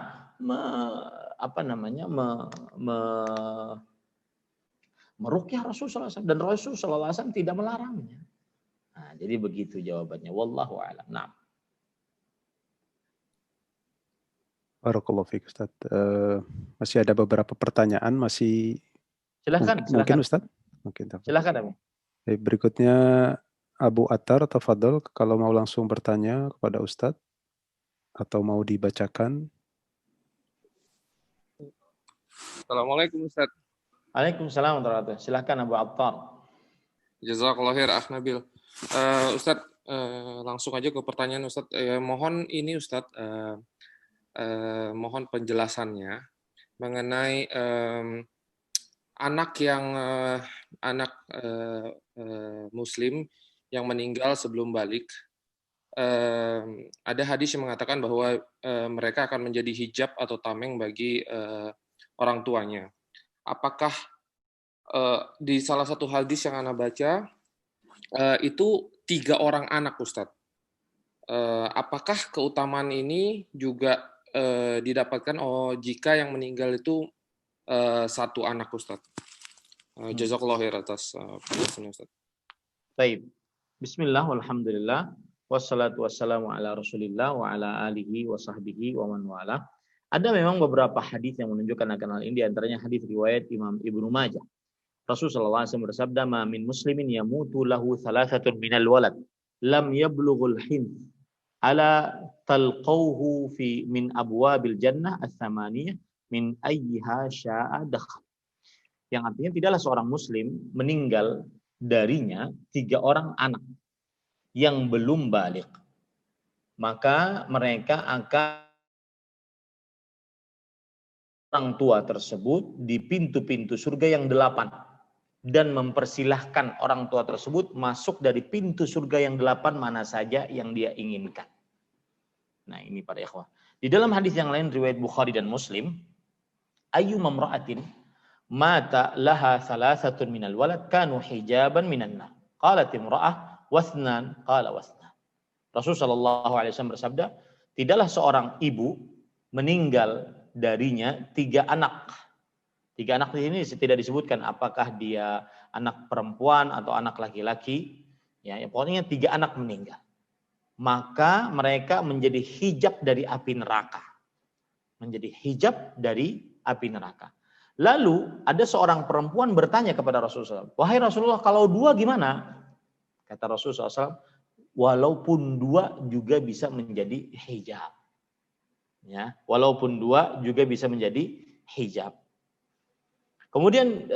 meruqyah Rasul sallallahu alaihi wasallam dan Rasul sallallahu alaihi wasallam tidak melarangnya. Nah, jadi begitu jawabannya. Wallahu a'lam. Nah.
Barakallahu fiik Ustaz. Masih ada beberapa pertanyaan
Silakan.
Mungkin Ustaz. Mungkin.
Silakan.
Berikutnya Abu Attar, tafadhol kalau mau langsung bertanya kepada Ustaz atau mau dibacakan.
Assalamualaikum Ustaz.
Waalaikumsalam warahmatullahi wabarakatuh. Silakan Abu Attar.
Jazakallahu khair Akh Nabil. Ustaz, langsung aja ke pertanyaan Ustaz. Mohon ini Ustaz, mohon penjelasannya mengenai anak Muslim yang meninggal sebelum balik. Ada hadis yang mengatakan bahwa mereka akan menjadi hijab atau tameng bagi orang tuanya. Apakah di salah satu hadis yang Ana baca itu 3 orang anak Ustadz? Apakah keutamaan ini juga didapatkan jika yang meninggal itu 1 anak Ustadz? Jazakallahu khair atas penjelasannya Ustadz.
Baik. Bismillah, walhamdulillah, wassalatu wassalamu ala rasulillah wa ala alihi wa sahbihi wa man wala. Ada memang beberapa hadis yang menunjukkan akan hal ini, di antaranya hadis riwayat Imam Ibnu Majah. Rasulullah SAW bersabda, "Ma min muslimin yamutu lahu thalathatun minal walad, lam yablughul hin, ala talqawhu fi min abwabil jannah ats-tsamaniyah min ayyiha sya'a dakhal." Yang artinya tidaklah seorang muslim meninggal darinya 3 orang anak yang belum balik, maka mereka akan orang tua tersebut di pintu-pintu surga yang 8 dan mempersilahkan orang tua tersebut masuk dari pintu surga yang 8 mana saja yang dia inginkan. Nah, ini para ikhwah. Di dalam hadis yang lain riwayat Bukhari dan Muslim, ayyu mamra'atin mata laha thalathatun minal walad kanu hijaban minan nar. Qalat imra'ah wasnan, qala wasnan. Rasul sallallahu alaihi wasallam bersabda, tidaklah seorang ibu meninggal darinya 3 anak. 3 anak di sini tidak disebutkan apakah dia anak perempuan atau anak laki-laki. Ya, pokoknya 3 anak meninggal. Maka mereka menjadi hijab dari api neraka. Menjadi hijab dari api neraka. Lalu ada seorang perempuan bertanya kepada Rasulullah SAW, wahai Rasulullah, kalau 2 gimana? Kata Rasulullah SAW, walaupun 2 juga bisa menjadi hijab. Ya, walaupun 2 juga bisa menjadi hijab. Kemudian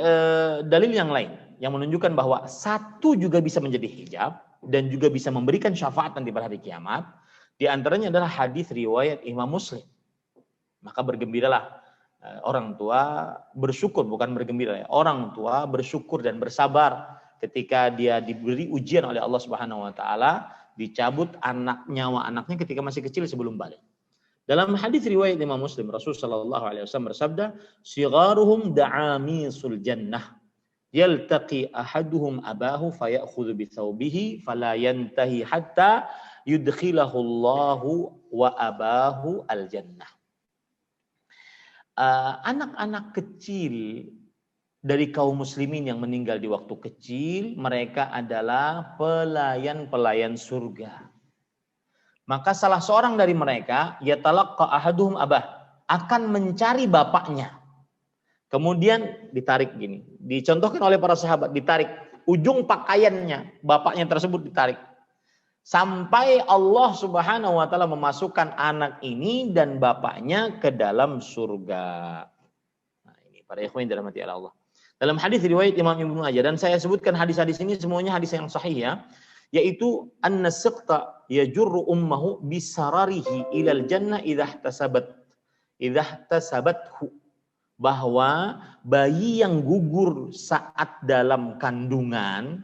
dalil yang lain yang menunjukkan bahwa 1 juga bisa menjadi hijab dan juga bisa memberikan syafaat nanti pada hari kiamat. Di antaranya adalah hadis riwayat Imam Muslim. Maka bergembiralah orang tua, bersyukur bukan bergembira ya. Orang tua bersyukur dan bersabar ketika dia diberi ujian oleh Allah Subhanahu wa taala, dicabut nyawa anaknya ketika masih kecil sebelum balik. Dalam hadis riwayat Imam Muslim, Rasul sallallahu alaihi wasallam bersabda, "Sigharuhum da'amisul jannah. Yaltaqi ahaduhum abahu fayakhudhu bi thawbihi fala yantahi hatta yudkhilahu Allahu wa abahu al-jannah." Anak-anak kecil dari kaum muslimin yang meninggal di waktu kecil, mereka adalah pelayan-pelayan surga. Maka salah seorang dari mereka, yatalaqqa ahaduhum abah, akan mencari bapaknya. Kemudian ditarik gini. Dicontohkan oleh para sahabat, ditarik ujung pakaiannya, bapaknya tersebut ditarik. Sampai Allah Subhanahu wa taala memasukkan anak ini dan bapaknya ke dalam surga. Nah, ini para ikhwan dalam hati Allah. Dalam hadis riwayat Imam Ibnu Majah, dan saya sebutkan hadis-hadis ini semuanya hadis yang sahih ya, yaitu an-nasiqta yajurru ummahu bisararihi ilal jannah idza ihtasabathu, bahwa bayi yang gugur saat dalam kandungan,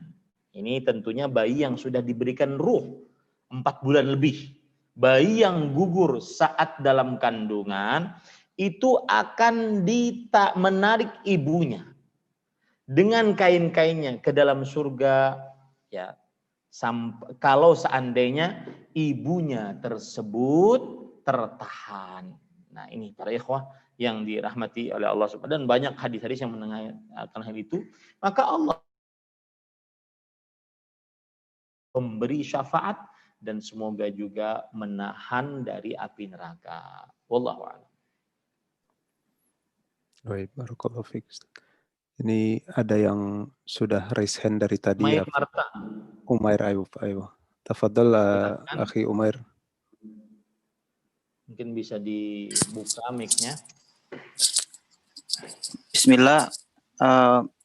ini tentunya bayi yang sudah diberikan ruh 4 bulan lebih, bayi yang gugur saat dalam kandungan itu akan menarik ibunya dengan kain-kainnya ke dalam surga ya. Kalau seandainya ibunya tersebut tertahan. Nah, ini para ikhwah yang dirahmati oleh Allah Subhanahu, dan banyak hadis-hadis yang mengenai hal itu. Maka Allah memberi syafaat dan semoga juga menahan dari api neraka. Wallahu a'lam.
Baik, barakallahu fiik. Ini ada yang sudah raise hand dari tadi ya. Umair Ayub, ayo. Tafadhal akhi Umair.
Mungkin bisa dibuka mic-nya.
Bismillah.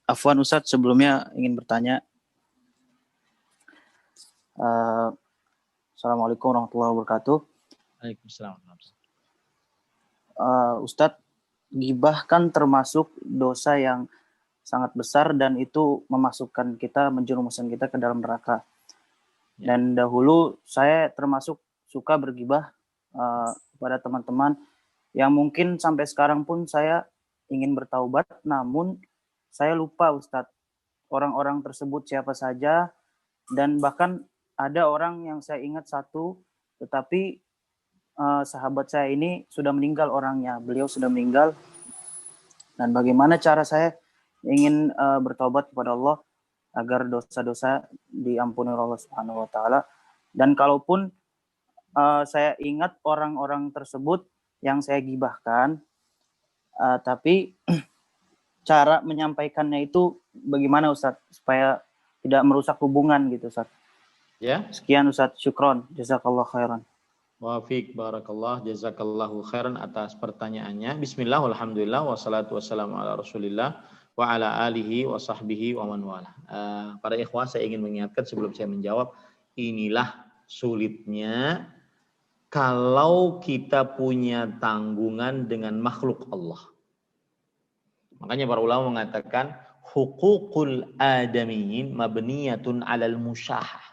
Afwan Ustadz, sebelumnya ingin bertanya. Assalamualaikum warahmatullahi wabarakatuh.
Waalaikumsalam.
Ustadz, ghibah kan termasuk dosa yang sangat besar dan itu memasukkan kita, menjerumuskan kita ke dalam neraka. Dan dahulu saya termasuk suka berghibah kepada teman-teman yang mungkin sampai sekarang pun saya ingin bertaubat, namun saya lupa Ustadz orang-orang tersebut siapa saja, dan bahkan ada orang yang saya ingat satu, tetapi sahabat saya ini sudah meninggal orangnya, beliau sudah meninggal. Dan bagaimana cara saya ingin bertobat kepada Allah agar dosa-dosa diampuni oleh Allah Subhanahu wa taala. Dan kalaupun saya ingat orang-orang tersebut yang saya gibahkan, tapi cara menyampaikannya itu bagaimana Ustadz supaya tidak merusak hubungan gitu Ustadz.
Ya.
Sekian Ustadz, syukron, jazakallah khairan.
Wafiq barakallah, jazakallahu khairan atas pertanyaannya. Bismillah, alhamdulillah, wassalatu wassalamu ala rasulillah wa ala alihi wa sahbihi wa man wala. Para ikhwah, saya ingin mengingatkan sebelum saya menjawab, inilah sulitnya kalau kita punya tanggungan dengan makhluk Allah. Makanya para ulama mengatakan huququl adamiyyin mabniyatun 'alal musyahah.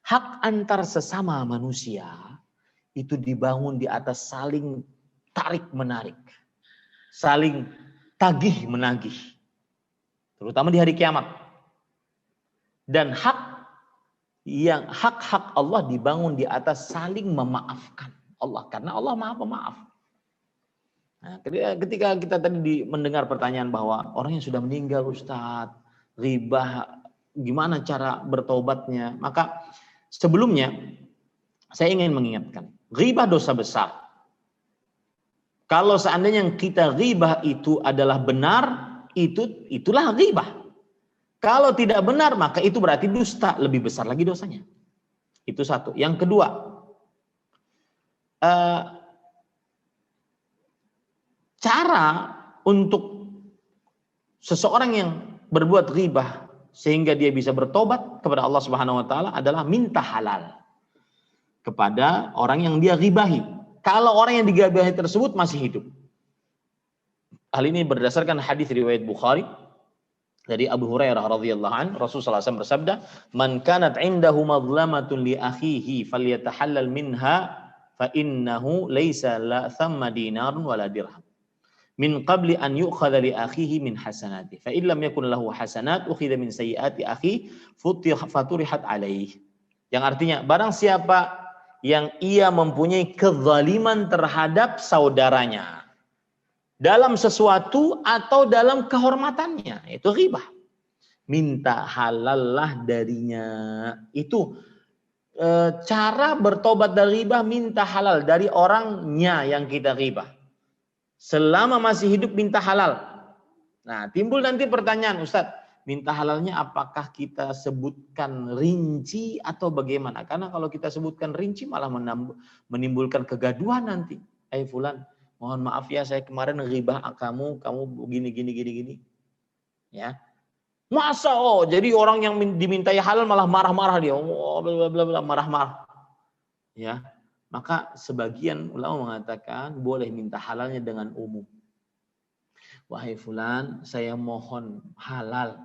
Hak antar sesama manusia itu dibangun di atas saling tarik-menarik. Saling tagih-menagih. Terutama di hari kiamat. Dan hak-hak Allah dibangun di atas saling memaafkan Allah. Karena Allah Maha Pemaaf. Nah, ketika kita tadi mendengar pertanyaan bahwa orang yang sudah meninggal, Ustadz, ribah, gimana cara bertobatnya? Maka sebelumnya saya ingin mengingatkan, ribah dosa besar. Kalau seandainya yang kita ribah itu adalah benar, itulah ribah. Kalau tidak benar, maka itu berarti dusta, lebih besar lagi dosanya. Itu satu. Yang kedua, cara untuk seseorang yang berbuat ghibah sehingga dia bisa bertobat kepada Allah Subhanahu wa taala adalah minta halal kepada orang yang dia ghibahi. Kalau orang yang dighibahi tersebut masih hidup. Hal ini berdasarkan hadis riwayat Bukhari dari Abu Hurairah radhiyallahu anhu, Rasulullah SAW bersabda, "Man kanat 'indahu madlamatun li akhihi falyatahallal minha fa innahu laisa la thamma dinarun wala dirham." Min qabli an yu'khadha li akhihi min hasanati fa illam yakun lahu hasanat ukhidha min sayyiati akhi faturihat alaihi. Yang artinya barang siapa yang ia mempunyai kezaliman terhadap saudaranya dalam sesuatu atau dalam kehormatannya, itu ghibah. Minta halallah darinya. Itu cara bertobat dari ghibah, minta halal dari orangnya yang kita ghibah. Selama masih hidup minta halal. Nah, timbul nanti pertanyaan, Ustadz, minta halalnya apakah kita sebutkan rinci atau bagaimana? Karena kalau kita sebutkan rinci malah menimbulkan kegaduhan nanti. Fulan, mohon maaf ya saya kemarin ghibah kamu gini. Ya. Masa jadi orang yang dimintai halal malah marah-marah dia. Marah-marah. Ya. Maka sebagian ulama mengatakan boleh minta halalnya dengan umum. Wahai fulan, saya mohon halal.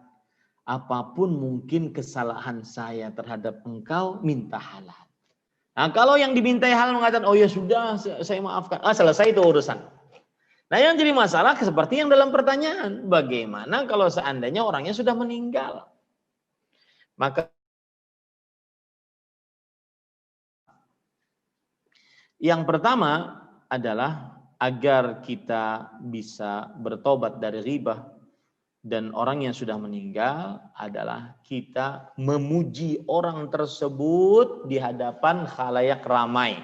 Apapun mungkin kesalahan saya terhadap engkau, minta halal. Nah, kalau yang dimintai halal mengatakan, oh ya sudah, saya maafkan. Selesai itu urusan. Nah, yang jadi masalah seperti yang dalam pertanyaan. Bagaimana kalau seandainya orangnya sudah meninggal? Maka yang pertama adalah agar kita bisa bertobat dari ghibah dan orang yang sudah meninggal adalah kita memuji orang tersebut di hadapan khalayak ramai.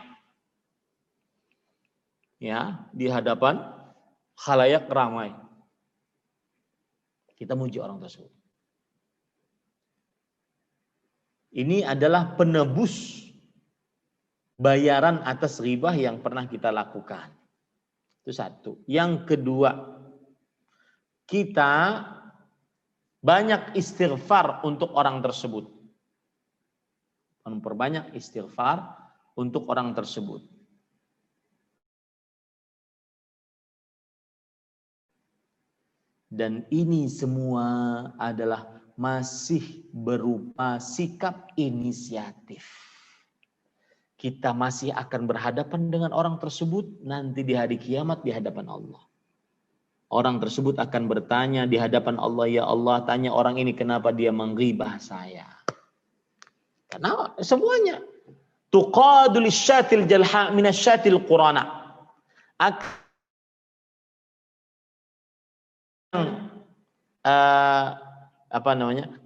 Ya, di hadapan khalayak ramai. Kita muji orang tersebut. Ini adalah penebus bayaran atas ghibah yang pernah kita lakukan. Itu satu. Yang kedua, kita banyak istighfar untuk orang tersebut. Memperbanyak istighfar untuk orang tersebut. Dan ini semua adalah masih berupa sikap inisiatif. Kita masih akan berhadapan dengan orang tersebut nanti di hari kiamat di hadapan Allah. Orang tersebut akan bertanya di hadapan Allah, ya Allah, tanya orang ini kenapa dia menghibah saya. Karena semuanya. Tuqadul syatil jalha minasyatil qurana.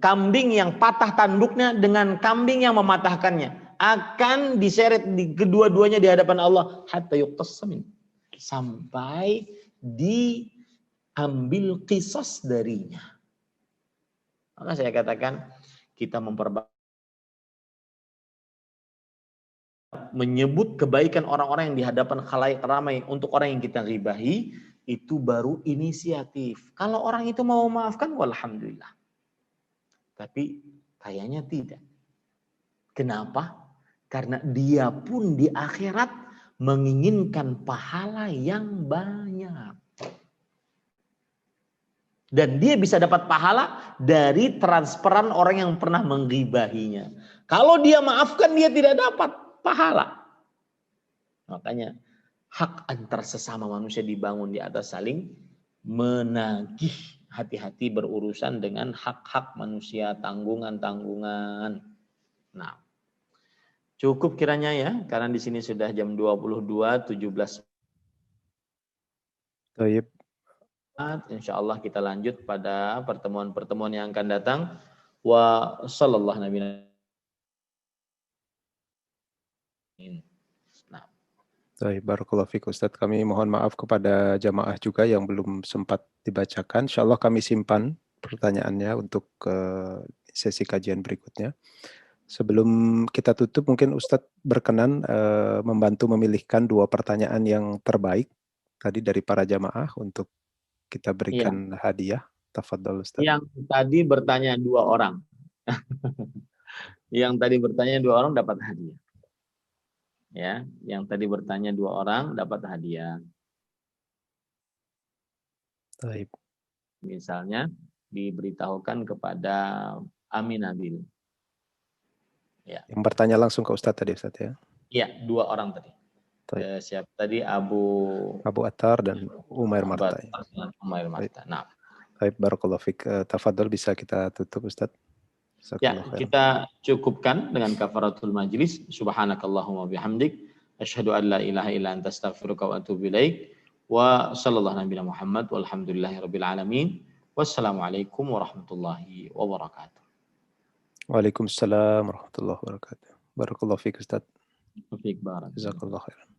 Kambing yang patah tanduknya dengan kambing yang mematahkannya akan diseret di kedua-duanya di hadapan Allah hatta yuqtassamin, sampai diambil qisas darinya. Maka saya katakan kita menyebut kebaikan orang-orang yang di hadapan khalayak ramai untuk orang yang kita ghibahi itu baru inisiatif. Kalau orang itu mau memaafkan, walhamdulillah. Tapi kayaknya tidak. Kenapa? Karena dia pun di akhirat menginginkan pahala yang banyak. Dan dia bisa dapat pahala dari transferan orang yang pernah mengghibahinya. Kalau dia maafkan, dia tidak dapat pahala. Makanya hak antar sesama manusia dibangun di atas saling menagih. Hati-hati berurusan dengan hak-hak manusia, tanggungan-tanggungan. Nah, cukup kiranya ya, karena di sini sudah jam 22.17.
Baik.
Insya Allah kita lanjut pada pertemuan-pertemuan yang akan datang. Wa sallallahu nabi. Nah,
Baik, barakallahu fiik Ustadz. Kami mohon maaf kepada jamaah juga yang belum sempat dibacakan. Insya Allah kami simpan pertanyaannya untuk sesi kajian berikutnya. Sebelum kita tutup, mungkin Ustadz berkenan membantu memilihkan 2 pertanyaan yang terbaik tadi dari para jamaah untuk kita berikan hadiah. Tafadhol Ustadz.
Yang tadi bertanya 2 orang. Yang tadi bertanya 2 orang dapat hadiah. Ya, yang tadi bertanya 2 orang dapat hadiah.
Baik.
Misalnya diberitahukan kepada Amin Nabil. Ya.
Yang bertanya langsung ke Ustadz tadi Ustadz ya.
Iya, 2 orang tadi. Siapa tadi? Abu
Attar dan Umair Marta.
Umair Marta. Nah,
baik, barakallahu fiik. Tafadhol, bisa kita tutup Ustadz.
Ya, kita cukupkan dengan kafaratul majlis. Subhanakallahumma bihamdik, asyhadu an la ilaha illa anta astaghfiruka wa atubu ilaik. Wa sallallahu nabiyana Muhammad walhamdulillahirabbil alamin. Wassalamualaikum warahmatullahi wabarakatuh.
Waalaikumsalam warahmatullahi wabarakatuh. Barakallahu fiik Ustadz.
Fiik barak.
Jazakallahu khairan.